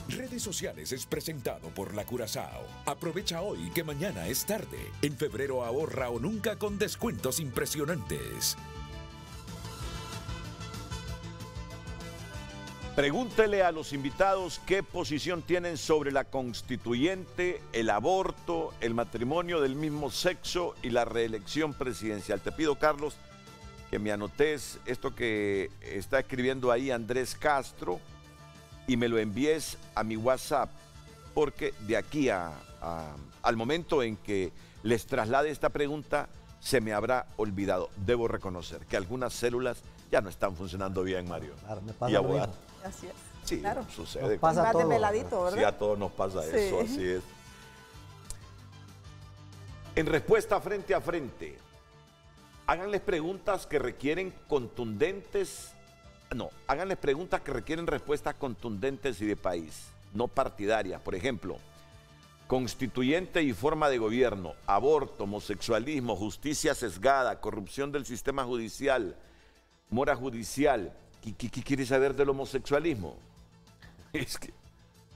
Speaker 4: Redes Sociales es presentado por la Curazao. Aprovecha hoy que mañana es tarde. En febrero ahorra o nunca con descuentos impresionantes.
Speaker 1: Pregúntele a los invitados qué posición tienen sobre la constituyente, el aborto, el matrimonio del mismo sexo y la reelección presidencial. Te pido, Carlos, que me anotes esto que está escribiendo ahí Andrés Castro y me lo envíes a mi WhatsApp, porque de aquí al momento en que les traslade esta pregunta, se me habrá olvidado. Debo reconocer que algunas células ya no están funcionando bien, Mario.
Speaker 3: Claro, me pasa lo mismo.
Speaker 2: Así es.
Speaker 1: Sí,
Speaker 2: claro.
Speaker 1: sucede.
Speaker 3: Nos pasa todo.
Speaker 2: Meladito, ¿verdad?
Speaker 1: Sí, a todos nos pasa
Speaker 2: Sí.
Speaker 1: eso, así es. En respuesta frente a frente, háganles preguntas que requieren contundentes. No, háganles preguntas que requieren respuestas contundentes y de país, no partidarias. Por ejemplo, constituyente y forma de gobierno, aborto, homosexualismo, justicia sesgada, corrupción del sistema judicial, mora judicial. ¿Qué quiere saber del homosexualismo? Es que,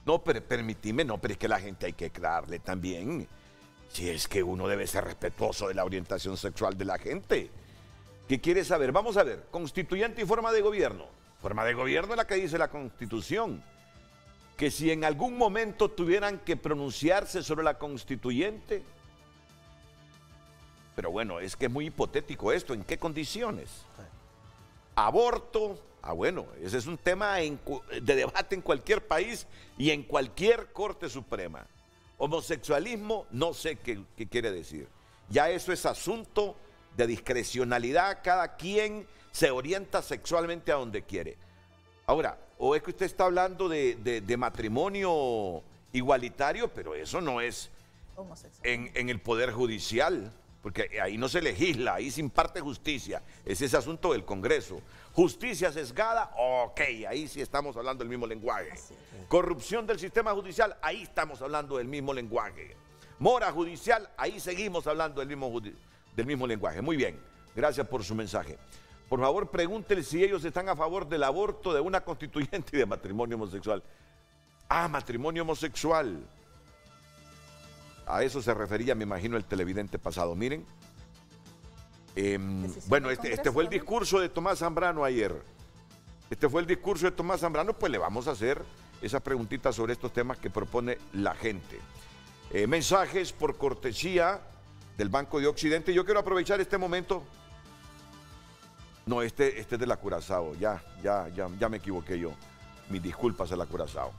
Speaker 1: no, pero permitime, no, pero es que la gente hay que aclararle también. Si es que uno debe ser respetuoso de la orientación sexual de la gente. ¿Qué quiere saber? Vamos a ver, constituyente y forma de gobierno. Forma de gobierno es la que dice la Constitución. Que si en algún momento tuvieran que pronunciarse sobre la constituyente. Pero bueno, es que es muy hipotético esto. ¿En qué condiciones? Aborto. Bueno, ese es un tema de debate en cualquier país y en cualquier Corte Suprema. Homosexualismo, no sé qué quiere decir. Ya eso es asunto de discrecionalidad, cada quien se orienta sexualmente a donde quiere. Ahora, o es que usted está hablando de matrimonio igualitario, pero eso no es en el Poder Judicial, porque ahí no se legisla, ahí se imparte justicia. Es ese asunto del Congreso. Justicia sesgada, ok, ahí sí estamos hablando del mismo lenguaje. Corrupción del sistema judicial, ahí estamos hablando del mismo lenguaje. Mora judicial, ahí seguimos hablando del mismo lenguaje. Muy bien, gracias por su mensaje. Por favor, pregúntenle si ellos están a favor del aborto, de una constituyente y de matrimonio homosexual. Ah, matrimonio homosexual. A eso se refería, me imagino, el televidente pasado. Miren. Bueno, este fue el discurso de Tomás Zambrano ayer. Este fue el discurso de Tomás Zambrano, pues le vamos a hacer esas preguntitas sobre estos temas que propone la gente. Mensajes por cortesía del Banco de Occidente. Yo quiero aprovechar este momento. No, este es de la Curazao. Ya me equivoqué yo. Mis disculpas a la Curazao.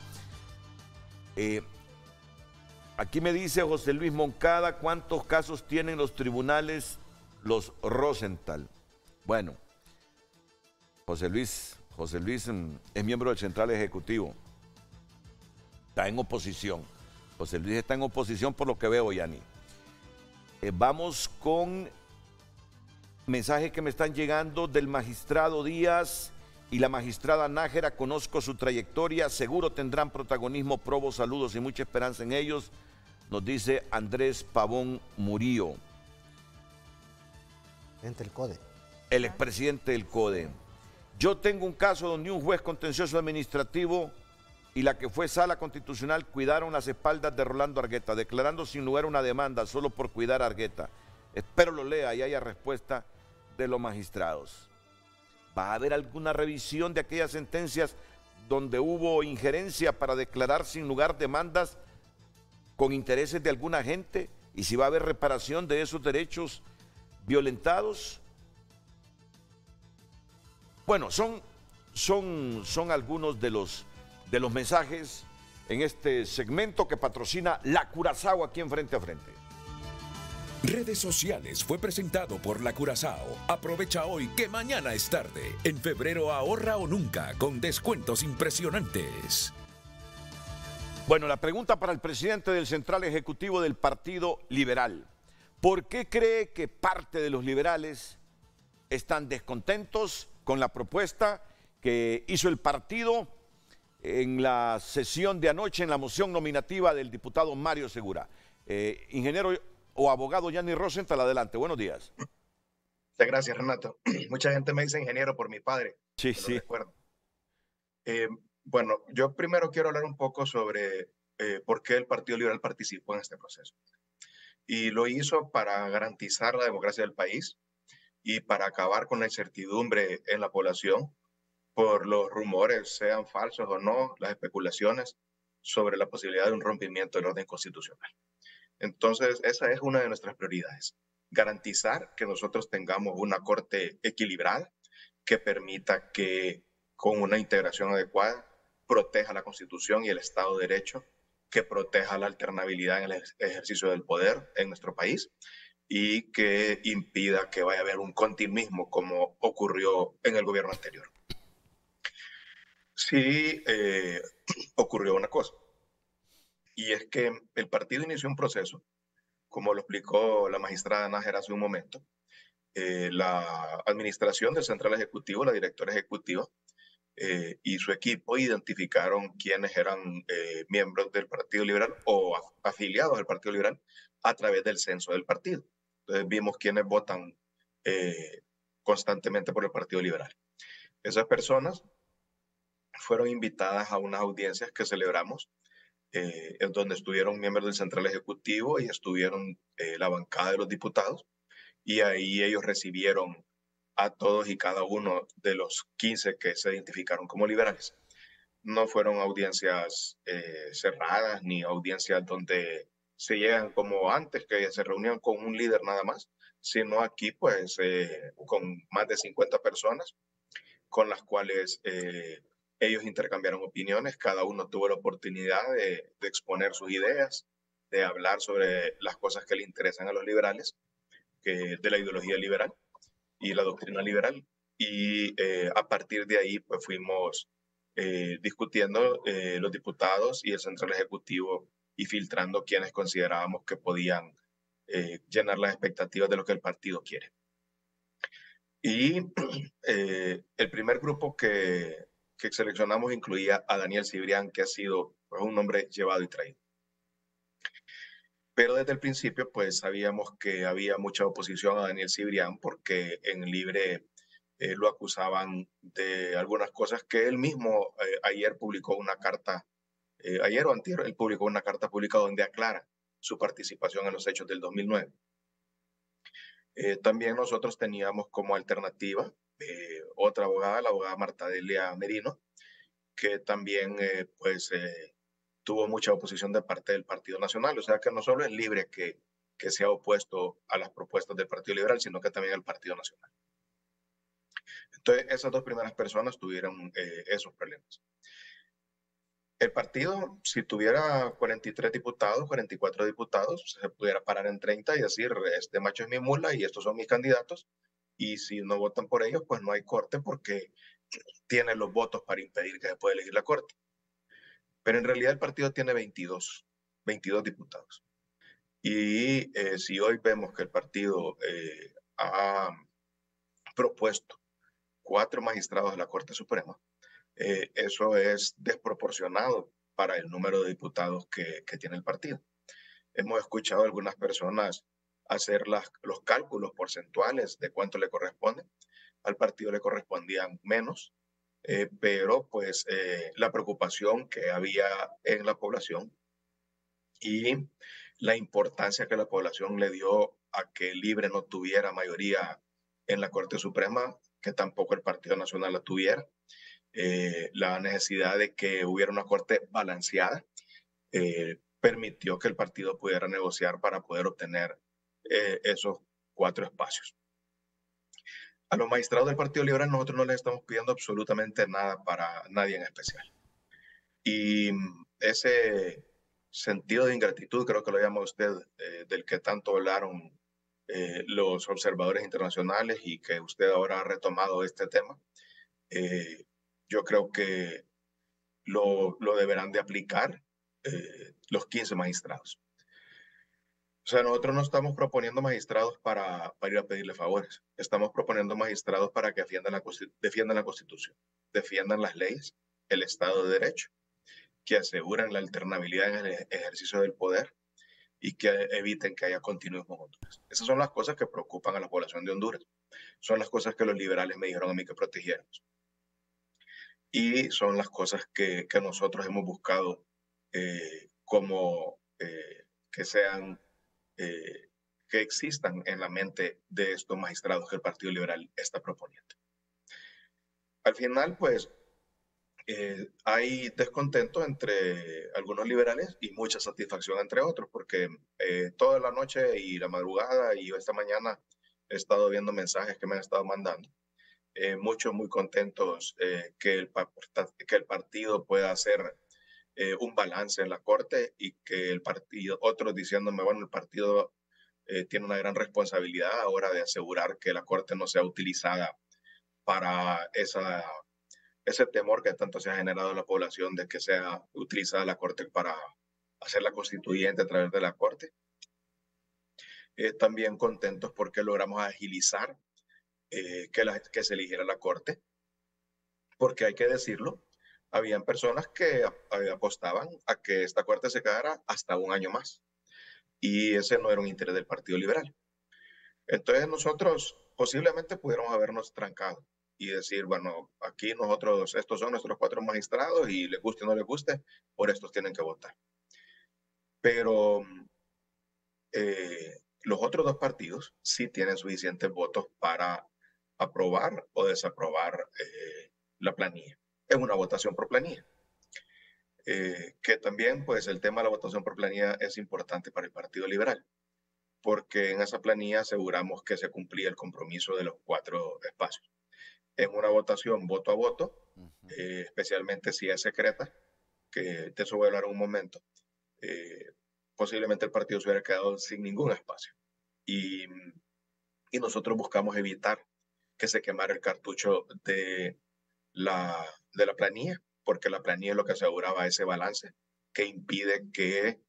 Speaker 1: Aquí me dice José Luis Moncada, ¿cuántos casos tienen los tribunales los Rosenthal? Bueno, José Luis es miembro del Central Ejecutivo. Está en oposición. José Luis está en oposición por lo que veo, Yani. Vamos con mensajes que me están llegando del magistrado Díaz y la magistrada Nájera. Conozco su trayectoria, seguro tendrán protagonismo, probo, saludos y mucha esperanza en ellos, nos dice Andrés Pavón Murillo.
Speaker 3: El CODE.
Speaker 1: El expresidente del CODE. Yo tengo un caso donde un juez contencioso administrativo y la que fue sala constitucional cuidaron las espaldas de Rolando Argueta, declarando sin lugar una demanda solo por cuidar a Argueta. Espero lo lea y haya respuesta de los magistrados. ¿Va a haber alguna revisión de aquellas sentencias donde hubo injerencia para declarar sin lugar demandas con intereses de alguna gente? ¿Y si va a haber reparación de esos derechos violentados? Bueno, son algunos de los mensajes en este segmento que patrocina la Curazao aquí en Frente a Frente.
Speaker 4: Redes Sociales fue presentado por la Curazao. Aprovecha hoy que mañana es tarde. En febrero ahorra o nunca con descuentos impresionantes.
Speaker 1: Bueno, la pregunta para el presidente del Central Ejecutivo del Partido Liberal. ¿Por qué cree que parte de los liberales están descontentos con la propuesta que hizo el partido en la sesión de anoche en la moción nominativa del diputado Mario Segura? Ingeniero o abogado Yanni Rosenthal, adelante. Buenos días.
Speaker 5: Muchas gracias, Renato. Mucha gente me dice ingeniero por mi padre.
Speaker 1: Sí,
Speaker 5: lo
Speaker 1: sí.
Speaker 5: recuerdo. Bueno, yo primero quiero hablar un poco sobre por qué el Partido Liberal participó en este proceso. Y lo hizo para garantizar la democracia del país y para acabar con la incertidumbre en la población por los rumores, sean falsos o no, las especulaciones sobre la posibilidad de un rompimiento del orden constitucional. Entonces, esa es una de nuestras prioridades. Garantizar que nosotros tengamos una corte equilibrada que permita que con una integración adecuada proteja la Constitución y el Estado de Derecho, que proteja la alternabilidad en el ejercicio del poder en nuestro país y que impida que vaya a haber un continuismo como ocurrió en el gobierno anterior. Sí, ocurrió una cosa, y es que el partido inició un proceso, como lo explicó la magistrada Nájera hace un momento. La administración del Central Ejecutivo, la directora ejecutiva, y su equipo identificaron quiénes eran miembros del Partido Liberal o afiliados al Partido Liberal a través del censo del partido. Entonces vimos quiénes votan constantemente por el Partido Liberal. Esas personas fueron invitadas a unas audiencias que celebramos, en donde estuvieron miembros del Central Ejecutivo y estuvieron la bancada de los diputados, y ahí ellos recibieron a todos y cada uno de los 15 que se identificaron como liberales. No fueron audiencias cerradas ni audiencias donde se llegan como antes, que se reunían con un líder nada más, sino aquí pues con más de 50 personas con las cuales ellos intercambiaron opiniones, cada uno tuvo la oportunidad de exponer sus ideas, de hablar sobre las cosas que le interesan a los liberales, de la ideología liberal y la doctrina liberal, y a partir de ahí pues fuimos discutiendo los diputados y el Central Ejecutivo y filtrando quienes considerábamos que podían llenar las expectativas de lo que el partido quiere. Y el primer grupo que seleccionamos incluía a Daniel Cibrián, que ha sido pues, un hombre llevado y traído. Pero desde el principio, pues sabíamos que había mucha oposición a Daniel Cibrián porque en Libre lo acusaban de algunas cosas que él mismo ayer publicó una carta, ayer o antier, él publicó una carta pública donde aclara su participación en los hechos del 2009. También nosotros teníamos como alternativa otra abogada, la abogada Marta Delia Merino, que también tuvo mucha oposición de parte del Partido Nacional. O sea que no solo es Libre que se ha opuesto a las propuestas del Partido Liberal, sino que también el Partido Nacional. Entonces, esas dos primeras personas tuvieron esos problemas. El partido, si tuviera 43 diputados, 44 diputados, se pudiera parar en 30 y decir, este macho es mi mula y estos son mis candidatos. Y si no votan por ellos, pues no hay corte porque tiene los votos para impedir que se pueda elegir la corte. Pero en realidad el partido tiene 22 diputados. Y si hoy vemos que el partido ha propuesto 4 magistrados de la Corte Suprema, eso es desproporcionado para el número de diputados que tiene el partido. Hemos escuchado a algunas personas hacer los cálculos porcentuales de cuánto le corresponde. Al partido le correspondían menos, pero pues la preocupación que había en la población y la importancia que la población le dio a que Libre no tuviera mayoría en la Corte Suprema, que tampoco el Partido Nacional la tuviera, la necesidad de que hubiera una corte balanceada, permitió que el partido pudiera negociar para poder obtener esos 4 espacios. A los magistrados del Partido Liberal nosotros no les estamos pidiendo absolutamente nada para nadie en especial. Y ese sentido de ingratitud, creo que lo llama usted, del que tanto hablaron los observadores internacionales y que usted ahora ha retomado este tema, yo creo que lo deberán de aplicar los 15 magistrados. O sea, nosotros no estamos proponiendo magistrados para ir a pedirle favores. Estamos proponiendo magistrados para que defiendan la Constitución, defiendan las leyes, el Estado de Derecho, que aseguren la alternabilidad en el ejercicio del poder y que eviten que haya continuismo en Honduras. Esas son las cosas que preocupan a la población de Honduras. Son las cosas que los liberales me dijeron a mí que protegiéramos. Y son las cosas que nosotros hemos buscado que sean, que existan en la mente de estos magistrados que el Partido Liberal está proponiendo. Al final, pues, hay descontento entre algunos liberales y mucha satisfacción entre otros, porque toda la noche y la madrugada y esta mañana he estado viendo mensajes que me han estado mandando. Muchos muy contentos que el partido pueda hacer un balance en la Corte y que el partido, otros diciéndome, bueno, el partido tiene una gran responsabilidad ahora de asegurar que la Corte no sea utilizada para ese temor que tanto se ha generado en la población de que sea utilizada la Corte para hacerla constituyente a través de la Corte. También contentos porque logramos agilizar que se eligiera la Corte, porque hay que decirlo, habían personas que apostaban a que esta Corte se quedara hasta un año más, y ese no era un interés del Partido Liberal. Entonces nosotros posiblemente pudiéramos habernos trancado y decir, bueno, aquí nosotros, estos son nuestros 4 magistrados y les guste o no les guste, por estos tienen que votar. Pero los otros 2 partidos sí tienen suficientes votos para aprobar o desaprobar la planilla. Es una votación por planilla. Que también, pues, el tema de la votación por planilla es importante para el Partido Liberal, porque en esa planilla aseguramos que se cumplía el compromiso de los 4 espacios. En una votación voto a voto, especialmente si es secreta, que de eso voy a hablar en un momento, posiblemente el partido se hubiera quedado sin ningún espacio. Y nosotros buscamos evitar que se quemara el cartucho de la planilla, porque la planilla es lo que aseguraba ese balance que impide que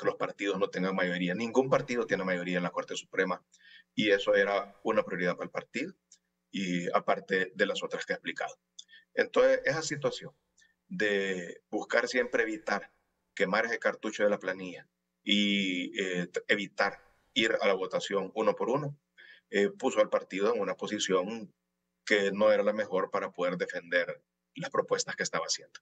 Speaker 5: los partidos no tengan mayoría. Ningún partido tiene mayoría en la Corte Suprema y eso era una prioridad para el partido, y aparte de las otras que he explicado. Entonces, esa situación de buscar siempre evitar quemar ese cartucho de la planilla y evitar ir a la votación uno por uno, puso al partido en una posición que no era la mejor para poder defender las propuestas que estaba haciendo.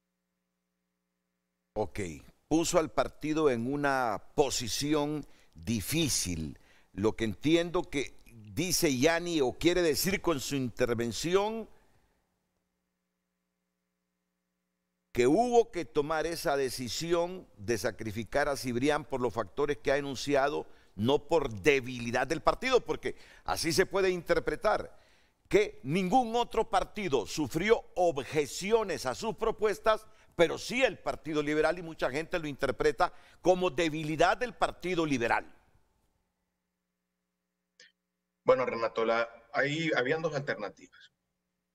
Speaker 1: Ok, puso al partido en una posición difícil. Lo que entiendo que dice Yanni o quiere decir con su intervención que hubo que tomar esa decisión de sacrificar a Cibrián por los factores que ha enunciado, no por debilidad del partido, porque así se puede interpretar, que ningún otro partido sufrió objeciones a sus propuestas, pero sí el Partido Liberal, y mucha gente lo interpreta como debilidad del Partido Liberal.
Speaker 5: Bueno, Renato, ahí habían 2 alternativas.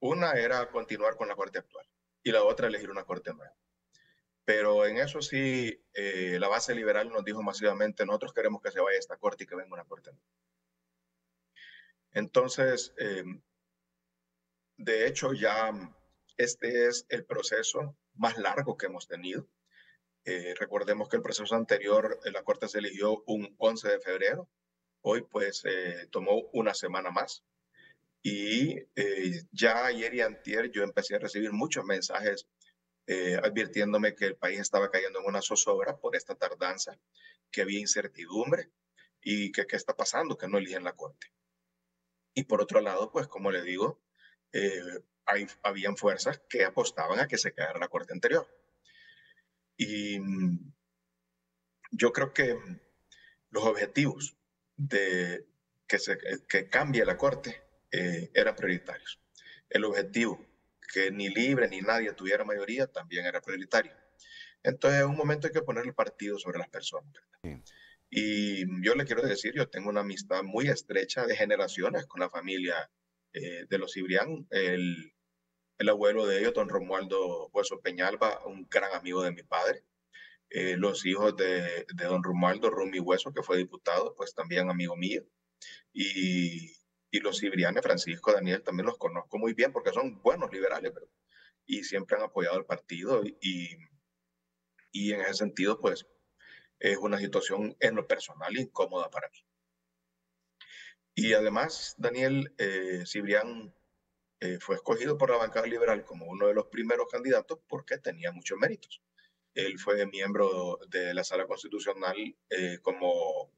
Speaker 5: Una era continuar con la Corte actual y la otra elegir una Corte nueva. Pero en eso sí, la base liberal nos dijo masivamente, nosotros queremos que se vaya esta Corte y que venga una Corte nueva. Entonces, de hecho, ya este es el proceso más largo que hemos tenido. Recordemos que el proceso anterior, la Corte se eligió un 11 de febrero. Hoy, pues, tomó una semana más. Y ya ayer y antier yo empecé a recibir muchos mensajes advirtiéndome que el país estaba cayendo en una zozobra por esta tardanza, que había incertidumbre y que qué está pasando, que no eligen la Corte. Y por otro lado, pues, como le digo, habían fuerzas que apostaban a que se quedara la Corte anterior. Y yo creo que los objetivos de que cambie la Corte eran prioritarios. El objetivo que ni Libre ni nadie tuviera mayoría también era prioritario. Entonces, en un momento hay que poner el partido sobre las personas. Sí. Y yo le quiero decir, yo tengo una amistad muy estrecha de generaciones con la familia de los Cibrián. El abuelo de ellos, don Romualdo Hueso Peñalba, un gran amigo de mi padre. Los hijos de don Romualdo Rumi Hueso, que fue diputado, pues también amigo mío. Y los Cibrianes, Francisco, Daniel, también los conozco muy bien porque son buenos liberales, ¿verdad? Y siempre han apoyado al partido y en ese sentido, pues, es una situación en lo personal incómoda para mí. Y además, Daniel Cibrián fue escogido por la bancada liberal como uno de los primeros candidatos porque tenía muchos méritos. Él fue miembro de la Sala Constitucional como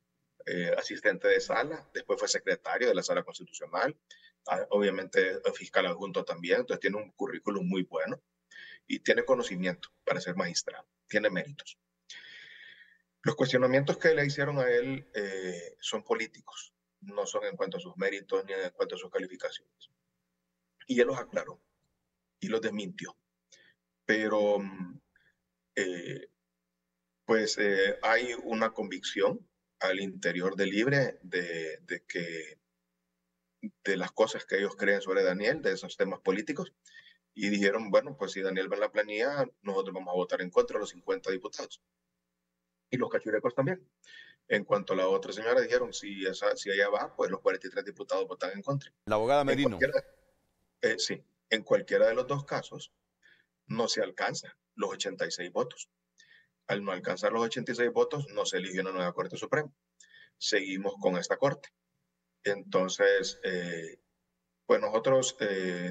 Speaker 5: asistente de sala, después fue secretario de la Sala Constitucional, obviamente fiscal adjunto también, entonces tiene un currículum muy bueno y tiene conocimiento para ser magistrado, tiene méritos. Los cuestionamientos que le hicieron a él son políticos, no son en cuanto a sus méritos ni en cuanto a sus calificaciones. Y él los aclaró y los desmintió. Pero hay una convicción al interior de Libre de las cosas que ellos creen sobre Daniel, de esos temas políticos, y dijeron, bueno, pues si Daniel va en la planilla, nosotros vamos a votar en contra de los 50 diputados. Y los cachurecos también. En cuanto a la otra señora, dijeron, si ella va, pues los 43 diputados votan en contra.
Speaker 1: La abogada Merino.
Speaker 5: Sí, en cualquiera de los dos casos no se alcanza los 86 votos. Al no alcanzar los 86 votos, no se eligió una nueva Corte Suprema. Seguimos con esta Corte. Entonces, pues nosotros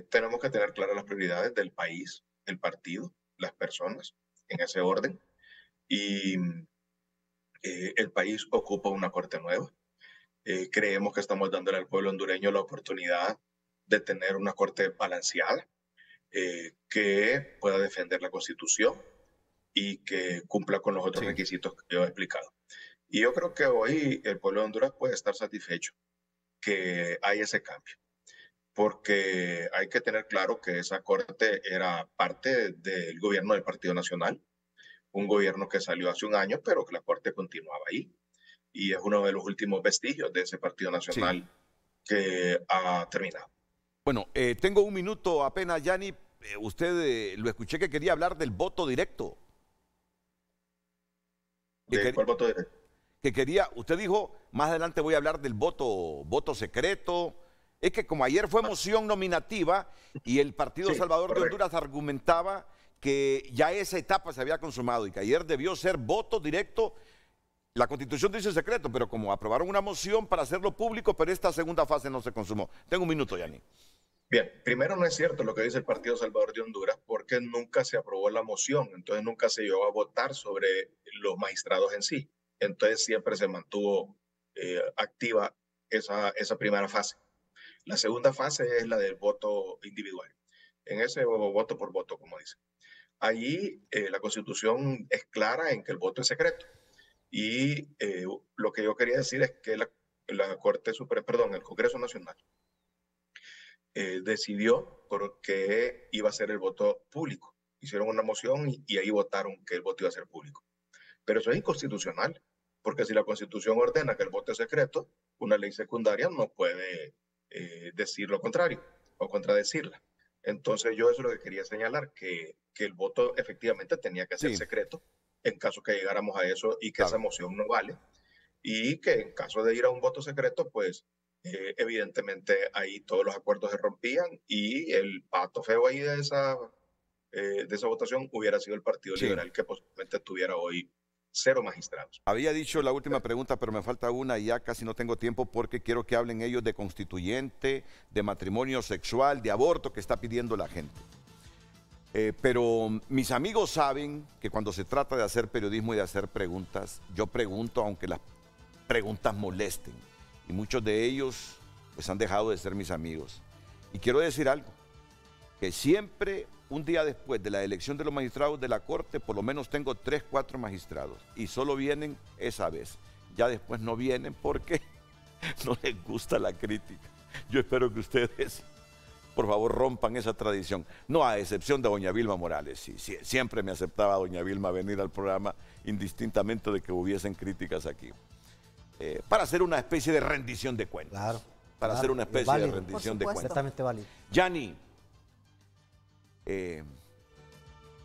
Speaker 5: tenemos que tener claras las prioridades del país, el partido, las personas, en ese orden. Y el país ocupa una Corte nueva. Creemos que estamos dándole al pueblo hondureño la oportunidad de tener una Corte balanceada, que pueda defender la Constitución y que cumpla con los otros requisitos que yo he explicado. Y yo creo que hoy el pueblo de Honduras puede estar satisfecho que hay ese cambio, porque hay que tener claro que esa Corte era parte del gobierno del Partido Nacional, un gobierno que salió hace un año, pero que la Corte continuaba ahí. Y es uno de los últimos vestigios de ese Partido Nacional que ha terminado.
Speaker 1: Bueno, tengo un minuto apenas, Yanni. Usted lo escuché que quería hablar del voto directo.
Speaker 5: ¿De cuál voto directo?
Speaker 1: Que quería, usted dijo, más adelante voy a hablar del voto secreto. Es que como ayer fue moción nominativa y el Partido Salvador de Honduras argumentaba que ya esa etapa se había consumado y que ayer debió ser voto directo. La Constitución dice secreto, pero como aprobaron una moción para hacerlo público, pero esta segunda fase no se consumó. Tengo un minuto, Yanni.
Speaker 5: Bien, primero no es cierto lo que dice el Partido Salvador de Honduras, porque nunca se aprobó la moción, entonces nunca se llegó a votar sobre los magistrados en sí. Entonces siempre se mantuvo activa esa primera fase. La segunda fase es la del voto individual. En ese voto por voto, como dice. Allí la Constitución es clara en que el voto es secreto. Y lo que yo quería decir es que la Corte Suprema, perdón, el Congreso Nacional decidió porque iba a ser el voto público. Hicieron una moción y ahí votaron que el voto iba a ser público. Pero eso es inconstitucional, porque si la Constitución ordena que el voto es secreto, una ley secundaria no puede decir lo contrario o contradecirla. Entonces yo eso es lo que quería señalar, que el voto efectivamente tenía que ser secreto en caso que llegáramos a eso y que esa moción no vale, y que en caso de ir a un voto secreto, pues evidentemente ahí todos los acuerdos se rompían y el pato feo ahí de esa votación hubiera sido el Partido Liberal, que posiblemente tuviera hoy 0 magistrados.
Speaker 1: Había dicho la última pregunta, pero me falta una y ya casi no tengo tiempo porque quiero que hablen ellos de constituyente, de matrimonio sexual, de aborto que está pidiendo la gente. Pero mis amigos saben que cuando se trata de hacer periodismo y de hacer preguntas, yo pregunto aunque las preguntas molesten. Y muchos de ellos pues han dejado de ser mis amigos. Y quiero decir algo, que siempre un día después de la elección de los magistrados de la Corte, por lo menos tengo 3, 4 magistrados. Y solo vienen esa vez. Ya después no vienen porque no les gusta la crítica. Yo espero que ustedes, por favor, rompan esa tradición. No, a excepción de doña Vilma Morales. Sí, siempre me aceptaba doña Vilma venir al programa, indistintamente de que hubiesen críticas aquí. Para hacer una especie de rendición de cuentas.
Speaker 3: Claro.
Speaker 1: Para hacer una especie de rendición de cuentas.
Speaker 3: Exactamente válido.
Speaker 1: Yanni,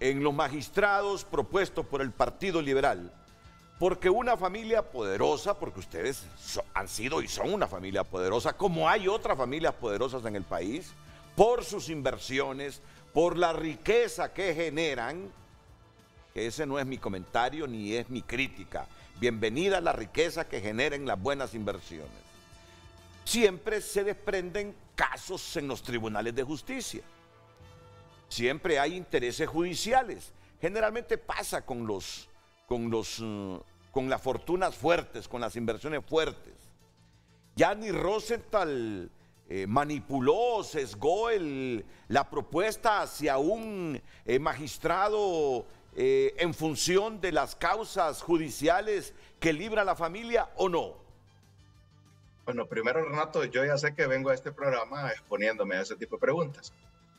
Speaker 1: en los magistrados propuestos por el Partido Liberal, porque una familia poderosa, porque ustedes han sido y son una familia poderosa, como hay otras familias poderosas en el país, por sus inversiones, por la riqueza que generan, que ese no es mi comentario ni es mi crítica, bienvenida la riqueza que generen las buenas inversiones. Siempre se desprenden casos en los tribunales de justicia. Siempre hay intereses judiciales. Generalmente pasa con las fortunas fuertes, con las inversiones fuertes. Gianni Rosenthal manipuló, sesgó la propuesta hacia un magistrado en función de las causas judiciales que libra la familia, ¿o no?
Speaker 5: Bueno, primero, Renato, yo ya sé que vengo a este programa exponiéndome a ese tipo de preguntas,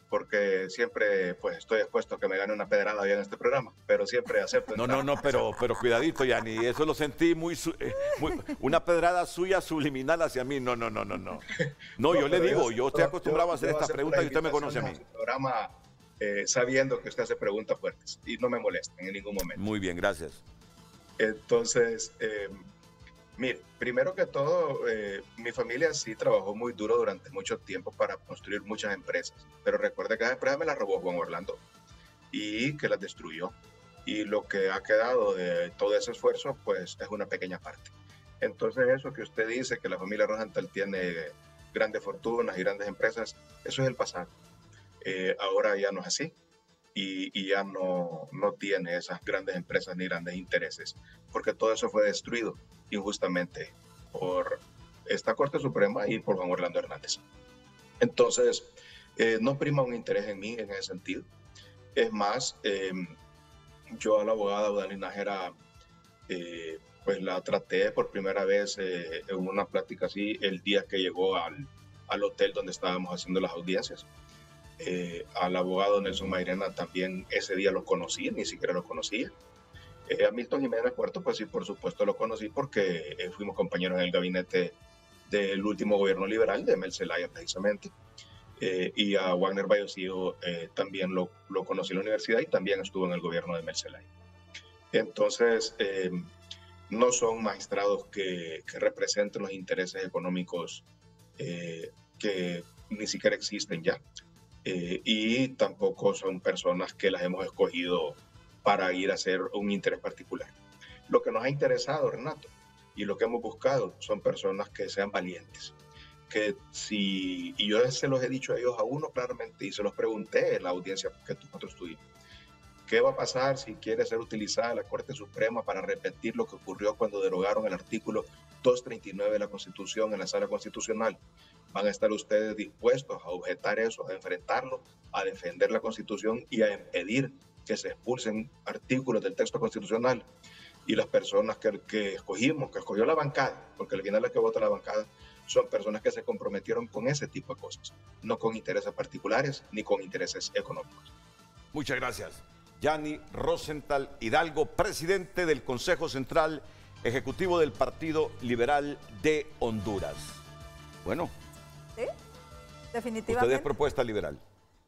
Speaker 5: porque siempre pues estoy expuesto a que me gane una pedrada bien en este programa, pero siempre acepto.
Speaker 1: No, pero cuidadito, Gianni, eso lo sentí una pedrada suya subliminal hacia mí. No, yo le digo, yo estoy acostumbrado a hacer estas preguntas y usted me conoce a mí.
Speaker 5: Programa sabiendo que usted hace preguntas fuertes y no me molestan en ningún momento.
Speaker 1: Muy bien, gracias.
Speaker 5: Entonces, mire, primero que todo, mi familia sí trabajó muy duro durante mucho tiempo para construir muchas empresas, pero recuerde que esas empresas me las robó Juan Orlando y que las destruyó. Y lo que ha quedado de todo ese esfuerzo, pues es una pequeña parte. Entonces eso que usted dice, que la familia Rosenthal tiene grandes fortunas y grandes empresas, eso es el pasado. Ahora ya no es así. Y ya no tiene esas grandes empresas ni grandes intereses, porque todo eso fue destruido injustamente por esta Corte Suprema y por Juan Orlando Hernández. Entonces, no prima un interés en mí en ese sentido. Es más, yo a la abogada Odalis Nájera, pues la traté por primera vez en una plática así el día que llegó al hotel donde estábamos haciendo las audiencias. Al abogado Nelson Mairena también ese día lo conocí, ni siquiera lo conocía. A Milton Jiménez Puerto, pues sí, por supuesto lo conocí porque fuimos compañeros en el gabinete del último gobierno liberal de Mel Zelaya precisamente. Y a Wagner Bayosío también lo conocí en la universidad y también estuvo en el gobierno de Mel Zelaya. Entonces, no son magistrados que representen los intereses económicos que ni siquiera existen ya. Y tampoco son personas que las hemos escogido para ir a hacer un interés particular. Lo que nos ha interesado, Renato, y lo que hemos buscado son personas que sean valientes. Y yo se los he dicho a ellos a uno claramente y se los pregunté en la audiencia que nosotros tuvimos. ¿Qué va a pasar si quiere ser utilizada la Corte Suprema para repetir lo que ocurrió cuando derogaron el artículo 239 de la Constitución en la Sala Constitucional? ¿Van a estar ustedes dispuestos a objetar eso, a enfrentarlo, a defender la Constitución y a impedir que se expulsen artículos del texto constitucional? Y las personas que escogimos, que escogió la bancada, porque al final las que vota la bancada son personas que se comprometieron con ese tipo de cosas, no con intereses particulares ni con intereses económicos.
Speaker 1: Muchas gracias. Gianni Rosenthal Hidalgo, presidente del Consejo Central Ejecutivo del Partido Liberal de Honduras. Bueno.
Speaker 2: Sí, definitivamente.
Speaker 1: Usted es propuesta liberal.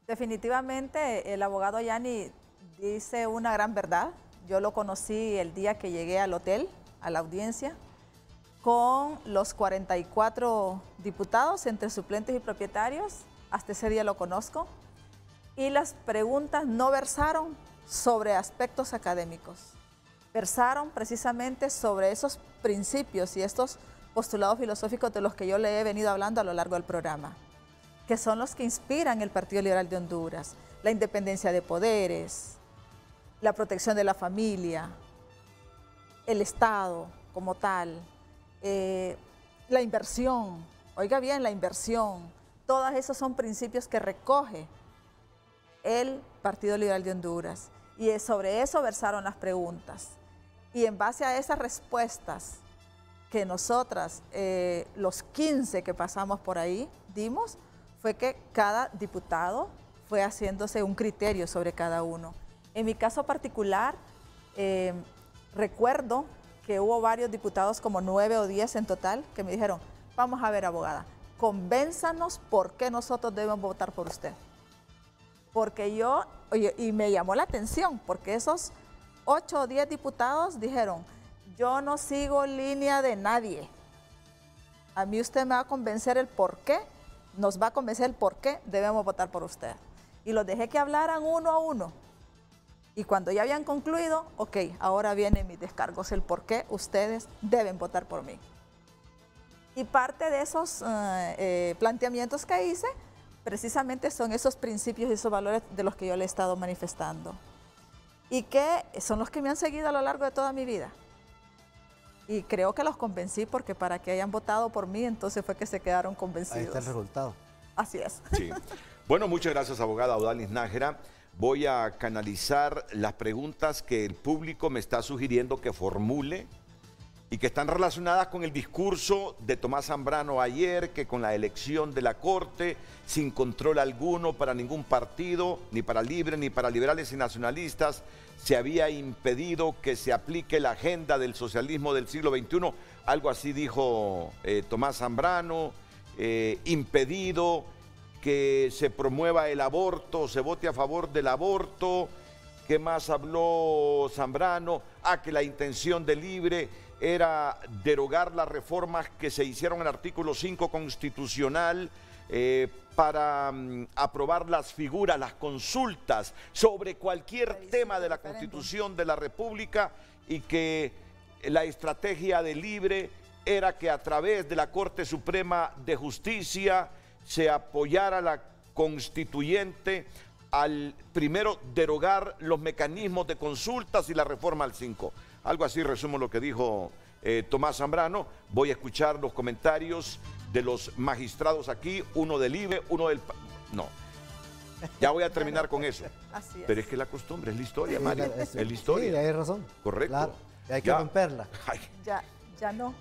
Speaker 2: Definitivamente el abogado Gianni dice una gran verdad. Yo lo conocí el día que llegué al hotel, a la audiencia, con los 44 diputados entre suplentes y propietarios. Hasta ese día lo conozco. Y las preguntas no versaron sobre aspectos académicos. Versaron precisamente sobre esos principios y estos postulados filosóficos de los que yo le he venido hablando a lo largo del programa, que son los que inspiran el Partido Liberal de Honduras: la independencia de poderes, la protección de la familia, el Estado como tal, la inversión, oiga bien, la inversión. Todos esos son principios que recoge el Partido Liberal de Honduras, y sobre eso versaron las preguntas. Y en base a esas respuestas que nosotras, los 15 que pasamos por ahí, dimos, fue que cada diputado fue haciéndose un criterio sobre cada uno. En mi caso particular, recuerdo que hubo varios diputados, como 9 o 10 en total, que me dijeron: vamos a ver, abogada, convénzanos por qué nosotros debemos votar por usted. porque y me llamó la atención, porque esos 8 o 10 diputados dijeron, yo no sigo línea de nadie. A mí usted me va a convencer el por qué, nos va a convencer el por qué debemos votar por usted. Y los dejé que hablaran uno a uno. Y cuando ya habían concluido, ok, ahora vienen mis descargos, el por qué ustedes deben votar por mí. Y parte de esos planteamientos que hice, precisamente son esos principios y esos valores de los que yo le he estado manifestando. Y que son los que me han seguido a lo largo de toda mi vida. Y creo que los convencí porque para que hayan votado por mí, entonces fue que se quedaron convencidos.
Speaker 3: Ahí está el resultado.
Speaker 2: Así es.
Speaker 1: Sí. Bueno, muchas gracias, abogada Odalis Nájera. Voy a canalizar las preguntas que el público me está sugiriendo que formule y que están relacionadas con el discurso de Tomás Zambrano ayer, que con la elección de la Corte, sin control alguno para ningún partido, ni para Libre, ni para liberales y nacionalistas, se había impedido que se aplique la agenda del socialismo del siglo XXI. Algo así dijo Tomás Zambrano, impedido que se promueva el aborto, se vote a favor del aborto. ¿Qué más habló Zambrano? Que la intención de Libre era derogar las reformas que se hicieron en el artículo 5 constitucional para aprobar las figuras, las consultas sobre cualquier tema de la Constitución de la República, y que la estrategia de Libre era que a través de la Corte Suprema de Justicia se apoyara la constituyente al primero derogar los mecanismos de consultas y la reforma al 5. Algo así resumo lo que dijo Tomás Zambrano. Voy a escuchar los comentarios de los magistrados aquí, uno del Libre, uno del... No, ya voy a terminar con eso.
Speaker 2: Así es.
Speaker 1: Pero es que la costumbre, es la historia, Mario, es la historia.
Speaker 3: Sí, hay razón.
Speaker 1: Correcto.
Speaker 3: Claro, y hay que romperla.
Speaker 1: Ay.
Speaker 2: Ya no.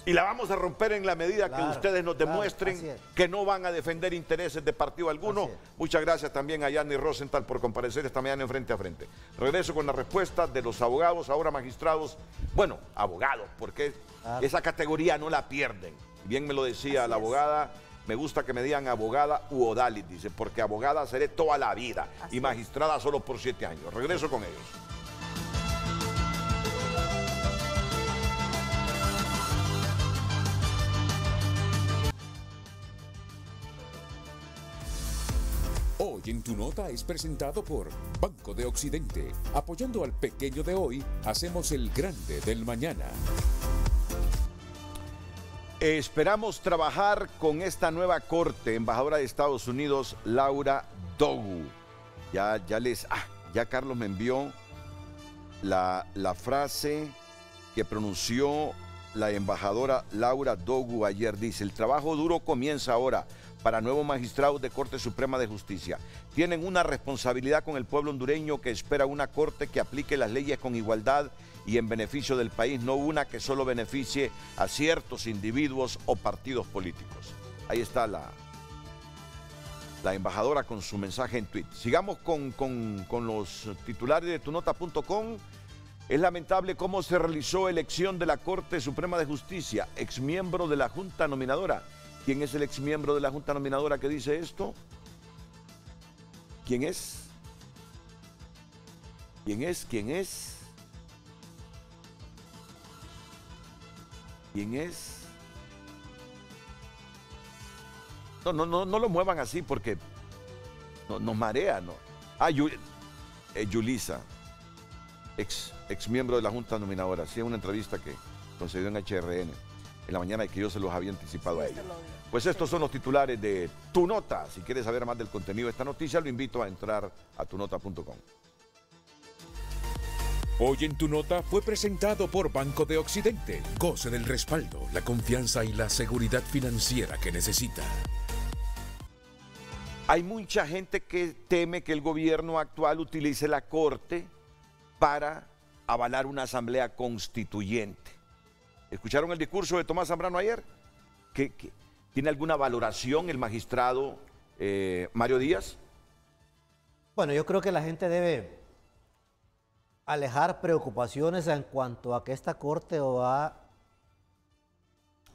Speaker 1: Y la vamos a romper en la medida que ustedes nos demuestren que no van a defender intereses de partido alguno. Muchas gracias también a Yanni Rosenthal por comparecer esta mañana en Frente a Frente. Regreso con la respuesta de los abogados, ahora magistrados. Bueno, abogados, porque esa categoría no la pierden. Bien me lo decía la abogada, me gusta que me digan abogada u Odalis, dice, porque abogada seré toda la vida y magistrada solo por 7 años. Regreso con ellos.
Speaker 4: Hoy en Tu Nota es presentado por Banco de Occidente. Apoyando al pequeño de hoy, hacemos el grande del mañana.
Speaker 1: Esperamos trabajar con esta nueva corte, embajadora de Estados Unidos, Laura Dogu. Ya Carlos me envió la frase que pronunció la embajadora Laura Dogu ayer. Dice, el trabajo duro comienza ahora para nuevos magistrados de Corte Suprema de Justicia. Tienen una responsabilidad con el pueblo hondureño que espera una corte que aplique las leyes con igualdad y en beneficio del país, no una que solo beneficie a ciertos individuos o partidos políticos. Ahí está la embajadora con su mensaje en tweet. Sigamos con los titulares de tunota.com. Es lamentable cómo se realizó elección de la Corte Suprema de Justicia, exmiembro de la Junta Nominadora. ¿Quién es el exmiembro de la Junta Nominadora que dice esto? ¿Quién es? ¿Quién es? ¿Quién es? ¿Quién es? No lo muevan así porque nos marea, ¿no? Yulisa, ex miembro de la Junta Nominadora. Sí, es una entrevista que concedió en HRN en la mañana y que yo se los había anticipado a ellos. Pues estos son los titulares de Tu Nota. Si quieres saber más del contenido de esta noticia, lo invito a entrar a tunota.com.
Speaker 4: Hoy en Tu Nota fue presentado por Banco de Occidente. Goce del respaldo, la confianza y la seguridad financiera que necesita.
Speaker 1: Hay mucha gente que teme que el gobierno actual utilice la Corte para avalar una asamblea constituyente. ¿Escucharon el discurso de Tomás Zambrano ayer? ¿Tiene alguna valoración el magistrado Mario Díaz?
Speaker 3: Bueno, yo creo que la gente debe alejar preocupaciones en cuanto a que esta Corte va a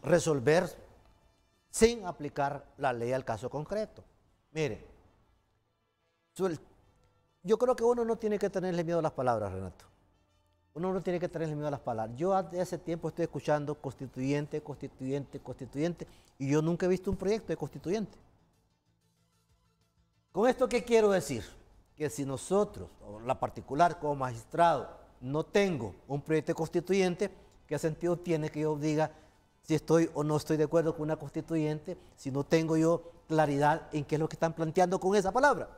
Speaker 3: resolver sin aplicar la ley al caso concreto. Mire, yo creo que uno no tiene que tenerle miedo a las palabras, Renato. Uno no tiene que tenerle miedo a las palabras. Yo hace tiempo estoy escuchando constituyente, constituyente, constituyente, y yo nunca he visto un proyecto de constituyente. ¿Con esto qué quiero decir? Que si nosotros, o la particular como magistrado, no tengo un proyecto constituyente, ¿qué sentido tiene que yo diga si estoy o no estoy de acuerdo con una constituyente, si no tengo yo claridad en qué es lo que están planteando con esa palabra?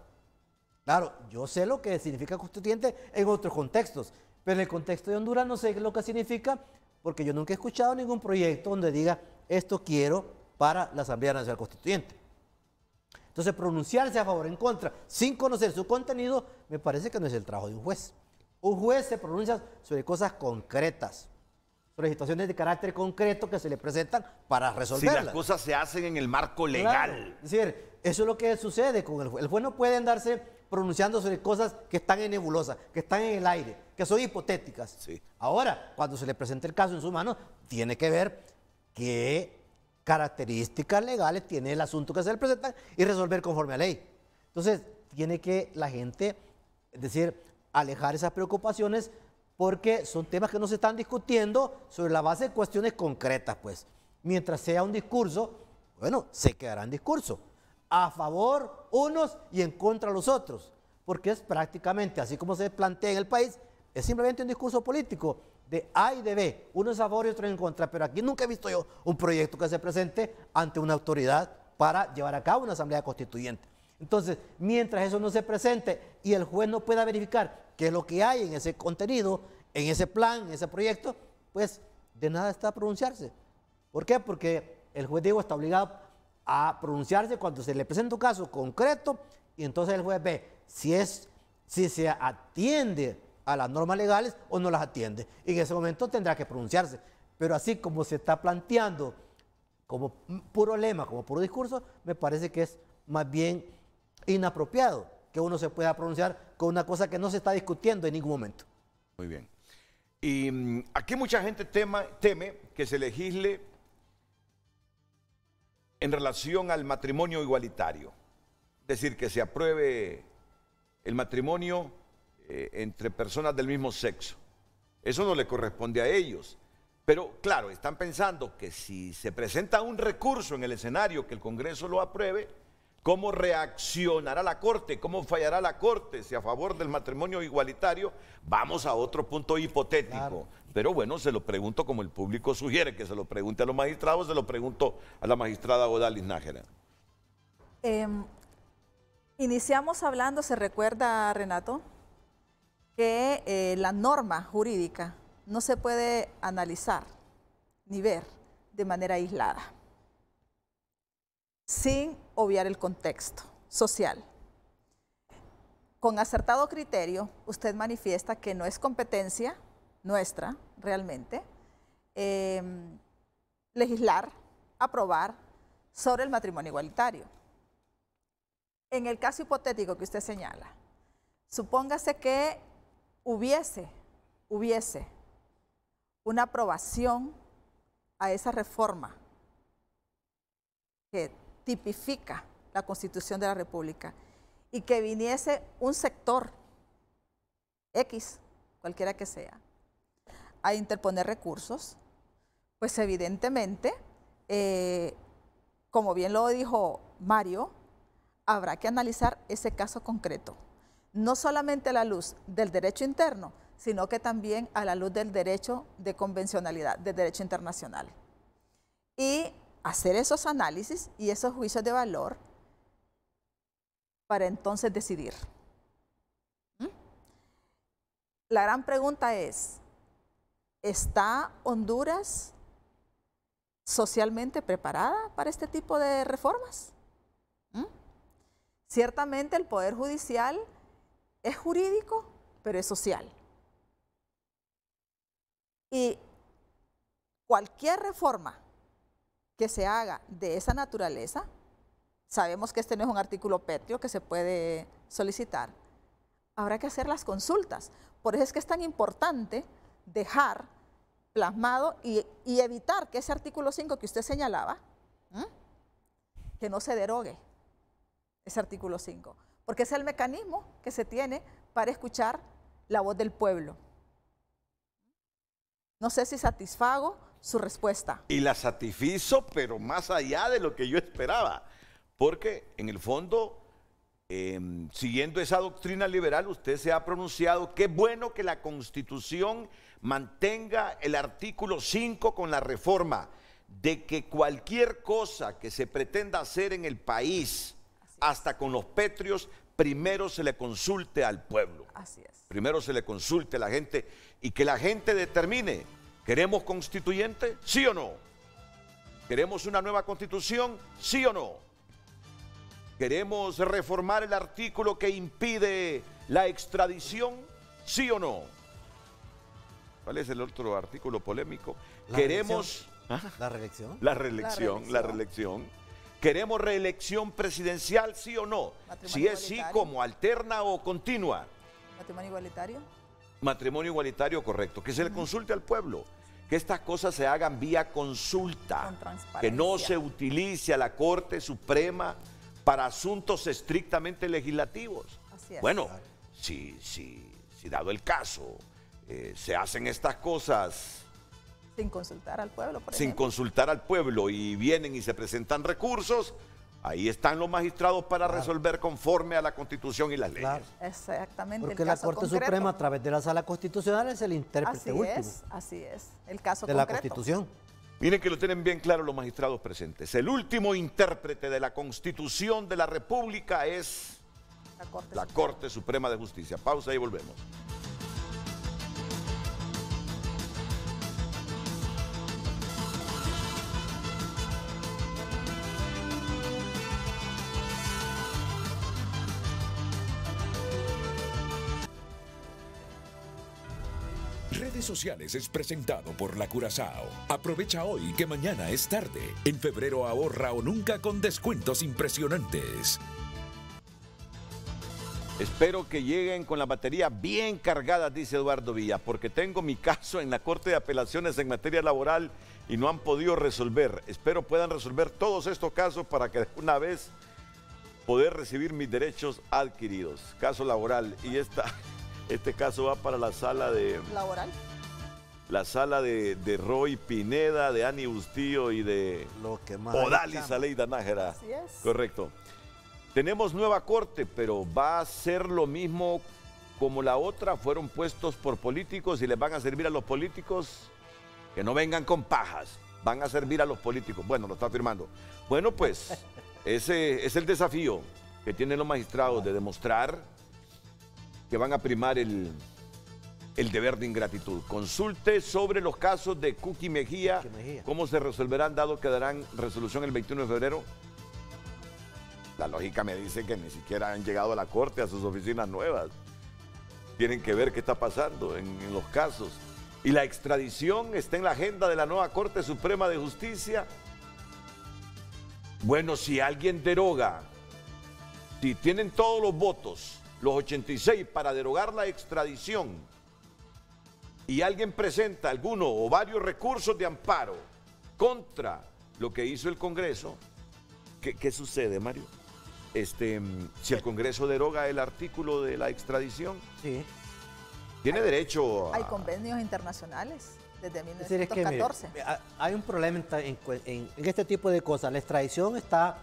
Speaker 3: Claro, yo sé lo que significa constituyente en otros contextos, pero en el contexto de Honduras no sé lo que significa, porque yo nunca he escuchado ningún proyecto donde diga esto quiero para la Asamblea Nacional Constituyente. Entonces, pronunciarse a favor o en contra sin conocer su contenido, me parece que no es el trabajo de un juez. Un juez se pronuncia sobre cosas concretas, sobre situaciones de carácter concreto que se le presentan para resolverlas.
Speaker 1: Si las cosas se hacen en el marco legal.
Speaker 3: Claro. Es decir, eso es lo que sucede con el juez. El juez no puede andarse pronunciando sobre cosas que están en nebulosa, que están en el aire, que son hipotéticas.
Speaker 1: Sí.
Speaker 3: Ahora, cuando se le presenta el caso en su mano, tiene que ver qué características legales tiene el asunto que se le presenta y resolver conforme a ley. Entonces, tiene que la gente, es decir, alejar esas preocupaciones porque son temas que no se están discutiendo sobre la base de cuestiones concretas, pues. Mientras sea un discurso, bueno, se quedará en discurso. A favor unos y en contra los otros. Porque es prácticamente, así como se plantea en el país, es simplemente un discurso político de A y de B, uno es a favor y otro en contra, pero aquí nunca he visto yo un proyecto que se presente ante una autoridad para llevar a cabo una asamblea constituyente. Entonces, mientras eso no se presente y el juez no pueda verificar qué es lo que hay en ese contenido, en ese plan, en ese proyecto, pues de nada está a pronunciarse. ¿Por qué? Porque el juez, digo, está obligado a pronunciarse cuando se le presenta un caso concreto y entonces el juez ve si se atiende a las normas legales o no las atiende. Y en ese momento tendrá que pronunciarse. Pero así como se está planteando como puro lema, como puro discurso, me parece que es más bien inapropiado que uno se pueda pronunciar con una cosa que no se está discutiendo en ningún momento.
Speaker 1: Muy bien. Y aquí mucha gente teme que se legisle en relación al matrimonio igualitario. Es decir, que se apruebe el matrimonio entre personas del mismo sexo. Eso no le corresponde a ellos. Pero claro, están pensando que si se presenta un recurso en el escenario que el Congreso lo apruebe, ¿cómo reaccionará la Corte? ¿Cómo fallará la Corte? Si a favor del matrimonio igualitario, vamos a otro punto hipotético. Claro. Pero bueno, se lo pregunto como el público sugiere que se lo pregunte a los magistrados, se lo pregunto a la magistrada Odalis Nájera.
Speaker 2: Iniciamos hablando, ¿se recuerda, Renato? Que la norma jurídica no se puede analizar ni ver de manera aislada, sin obviar el contexto social. Con acertado criterio, usted manifiesta que no es competencia nuestra, realmente, legislar, aprobar sobre el matrimonio igualitario. En el caso hipotético que usted señala, supóngase que hubiese una aprobación a esa reforma que tipifica la Constitución de la República y que viniese un sector X, cualquiera que sea, a interponer recursos, pues evidentemente, como bien lo dijo Mario, habrá que analizar ese caso concreto, no solamente a la luz del derecho interno, sino que también a la luz del derecho de convencionalidad, del derecho internacional. Y hacer esos análisis y esos juicios de valor para entonces decidir. La gran pregunta es, ¿está Honduras socialmente preparada para este tipo de reformas? Ciertamente el Poder Judicial es jurídico, pero es social. Y cualquier reforma que se haga de esa naturaleza, sabemos que este no es un artículo pétreo que se puede solicitar, habrá que hacer las consultas. Por eso es que es tan importante dejar plasmado y evitar que ese artículo 5 que usted señalaba, que no se derogue ese artículo 5. porque es el mecanismo que se tiene para escuchar la voz del pueblo. No sé si satisfago su respuesta.
Speaker 1: Y la satisfizo, pero más allá de lo que yo esperaba, porque en el fondo, siguiendo esa doctrina liberal, usted se ha pronunciado, qué bueno que la Constitución mantenga el artículo 5 con la reforma, de que cualquier cosa que se pretenda hacer en el país, hasta con los pétreos, primero se le consulte al pueblo.
Speaker 2: Así es.
Speaker 1: Primero se le consulte a la gente y que la gente determine, ¿queremos constituyente? ¿Sí o no? ¿Queremos una nueva constitución? ¿Sí o no? ¿Queremos reformar el artículo que impide la extradición? ¿Sí o no? ¿Cuál es el otro artículo polémico? Queremos...
Speaker 3: ¿La reelección?
Speaker 1: La reelección. ¿Queremos reelección presidencial, sí o no? Si es sí, ¿como alterna o continua?
Speaker 2: ¿Matrimonio igualitario?
Speaker 1: Matrimonio igualitario, correcto. Que se le consulte al pueblo. Que estas cosas se hagan vía consulta.
Speaker 2: Con transparencia.
Speaker 1: Que no se utilice a la Corte Suprema para asuntos estrictamente legislativos.
Speaker 2: Así es.
Speaker 1: Bueno, si dado el caso, se hacen estas cosas...
Speaker 2: Sin consultar al pueblo, por
Speaker 1: sin
Speaker 2: ejemplo.
Speaker 1: consultar al pueblo y vienen y se presentan recursos, ahí están los magistrados para resolver conforme a la Constitución y las leyes.
Speaker 3: Claro.
Speaker 2: Exactamente.
Speaker 3: Porque
Speaker 2: el
Speaker 3: la
Speaker 2: caso
Speaker 3: Corte
Speaker 2: concreto.
Speaker 3: Suprema, a través de la Sala Constitucional, es el intérprete último
Speaker 2: Así es. El caso
Speaker 3: de
Speaker 2: concreto.
Speaker 3: la Constitución.
Speaker 1: Miren que lo tienen bien claro los magistrados presentes. El último intérprete de la Constitución de la República es la Corte Suprema de Justicia. Pausa y volvemos.
Speaker 4: Redes Sociales es presentado por la Curazao. Aprovecha hoy que mañana es tarde. En febrero ahorra o nunca con descuentos impresionantes.
Speaker 1: Espero que lleguen con la batería bien cargada, dice Eduardo Villa, porque tengo mi caso en la Corte de Apelaciones en materia laboral y no han podido resolver. Espero puedan resolver todos estos casos para que de una vez poder recibir mis derechos adquiridos. Caso laboral. Y este caso va para la sala de...
Speaker 2: ¿Laboral?
Speaker 1: La sala de Roy Pineda, de Ani Bustillo y de Odalis Aleida Nájera.
Speaker 2: Así es.
Speaker 1: Correcto. Tenemos nueva corte, pero va a ser lo mismo como la otra. Fueron puestos por políticos y les van a servir a los políticos. Que no vengan con pajas. Van a servir a los políticos. Bueno, lo está afirmando. Bueno, pues, ese es el desafío que tienen los magistrados de demostrar que van a primar el deber de ingratitud. Consulte sobre los casos de Cookie Mejía, cómo se resolverán, dado que darán resolución el 21 de febrero. La lógica me dice que ni siquiera han llegado a la Corte, a sus oficinas nuevas. Tienen que ver qué está pasando en los casos. Y la extradición está en la agenda de la nueva Corte Suprema de Justicia. Bueno, si alguien deroga, si tienen todos los votos, los 86 para derogar la extradición, y alguien presenta alguno o varios recursos de amparo contra lo que hizo el Congreso, ¿qué sucede, Mario? Si el Congreso deroga el artículo de la extradición,
Speaker 3: sí,
Speaker 1: tiene derecho a...
Speaker 2: Hay convenios internacionales desde
Speaker 3: Es decir, es que,
Speaker 2: 1914.
Speaker 3: mire, hay un problema en este tipo de cosas. La extradición está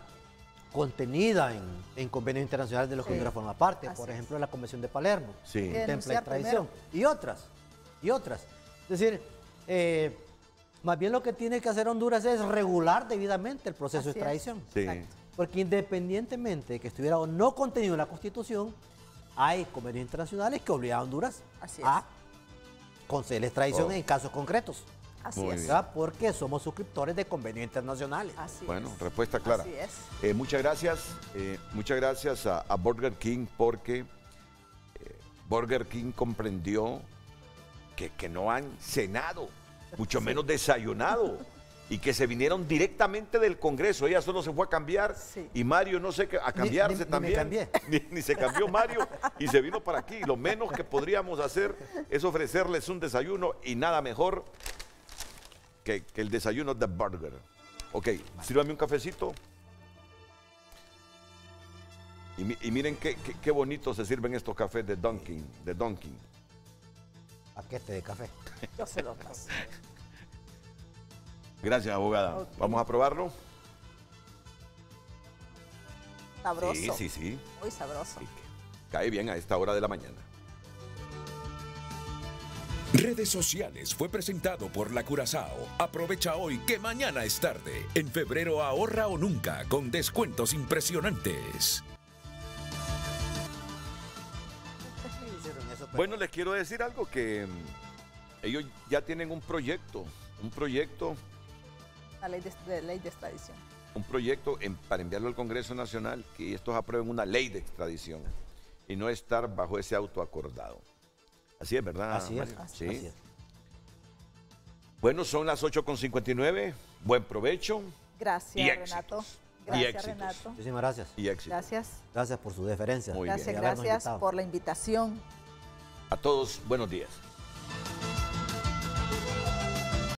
Speaker 3: contenida en convenios internacionales de los que Honduras forma parte.
Speaker 2: Así
Speaker 3: Por
Speaker 2: es.
Speaker 3: ejemplo, la Convención de Palermo,
Speaker 1: Sí.
Speaker 3: contempla
Speaker 2: denunciar
Speaker 3: extradición. Y otras. Es decir, más bien lo que tiene que hacer Honduras es regular debidamente el proceso de
Speaker 2: Así es.
Speaker 3: extradición.
Speaker 1: Sí.
Speaker 2: Exacto.
Speaker 3: Porque independientemente de que estuviera o no contenido en la Constitución, hay convenios internacionales que obligan a Honduras
Speaker 2: Así es.
Speaker 3: a conceder la extradición en casos concretos.
Speaker 2: Así
Speaker 1: Muy
Speaker 2: es.
Speaker 1: bien.
Speaker 3: ¿Verdad? Porque somos suscriptores de convenios internacionales.
Speaker 2: Así
Speaker 1: Bueno,
Speaker 2: es.
Speaker 1: respuesta clara.
Speaker 2: Así es.
Speaker 1: Muchas gracias a Burger King, porque Burger King comprendió que no han cenado, mucho menos desayunado, y que se vinieron directamente del Congreso. Ella solo se fue a cambiar,
Speaker 2: Sí.
Speaker 1: y Mario no sé qué, a cambiarse
Speaker 3: Ni me
Speaker 1: también.
Speaker 3: cambié.
Speaker 1: Ni se cambió Mario y se vino para aquí. Lo menos que podríamos hacer es ofrecerles un desayuno, y nada mejor que el desayuno de Burger. Ok, sírvame un cafecito. Y miren qué bonito se sirven estos cafés de Dunkin'.
Speaker 3: Paquete de café.
Speaker 2: Yo se lo paso.
Speaker 1: Gracias, abogada.
Speaker 2: Ok.
Speaker 1: ¿Vamos a probarlo?
Speaker 2: Sabroso.
Speaker 1: Sí.
Speaker 2: Muy sabroso.
Speaker 1: Sí, cae bien a esta hora de la mañana.
Speaker 4: Redes sociales fue presentado por La Curazao. Aprovecha hoy que mañana es tarde. En febrero ahorra o nunca con descuentos impresionantes.
Speaker 1: Bueno, les quiero decir algo que ellos ya tienen un proyecto
Speaker 2: La ley de extradición.
Speaker 1: para enviarlo al Congreso Nacional, que estos aprueben una ley de extradición y no estar bajo ese auto acordado. Así es, ¿verdad?
Speaker 3: Así es.
Speaker 1: Mario?
Speaker 3: Así es.
Speaker 1: Bueno, son las 8:59. Buen provecho
Speaker 2: Gracias,
Speaker 1: Y éxitos.
Speaker 2: Renato.
Speaker 1: Y
Speaker 2: Gracias,
Speaker 1: éxitos.
Speaker 2: Renato.
Speaker 3: Muchísimas gracias.
Speaker 1: y éxito.
Speaker 2: Gracias.
Speaker 3: Gracias por su deferencia.
Speaker 1: Muy bien.
Speaker 2: Gracias,
Speaker 3: Y habernos
Speaker 2: gracias
Speaker 3: invitado.
Speaker 2: por la invitación.
Speaker 1: A todos, buenos días.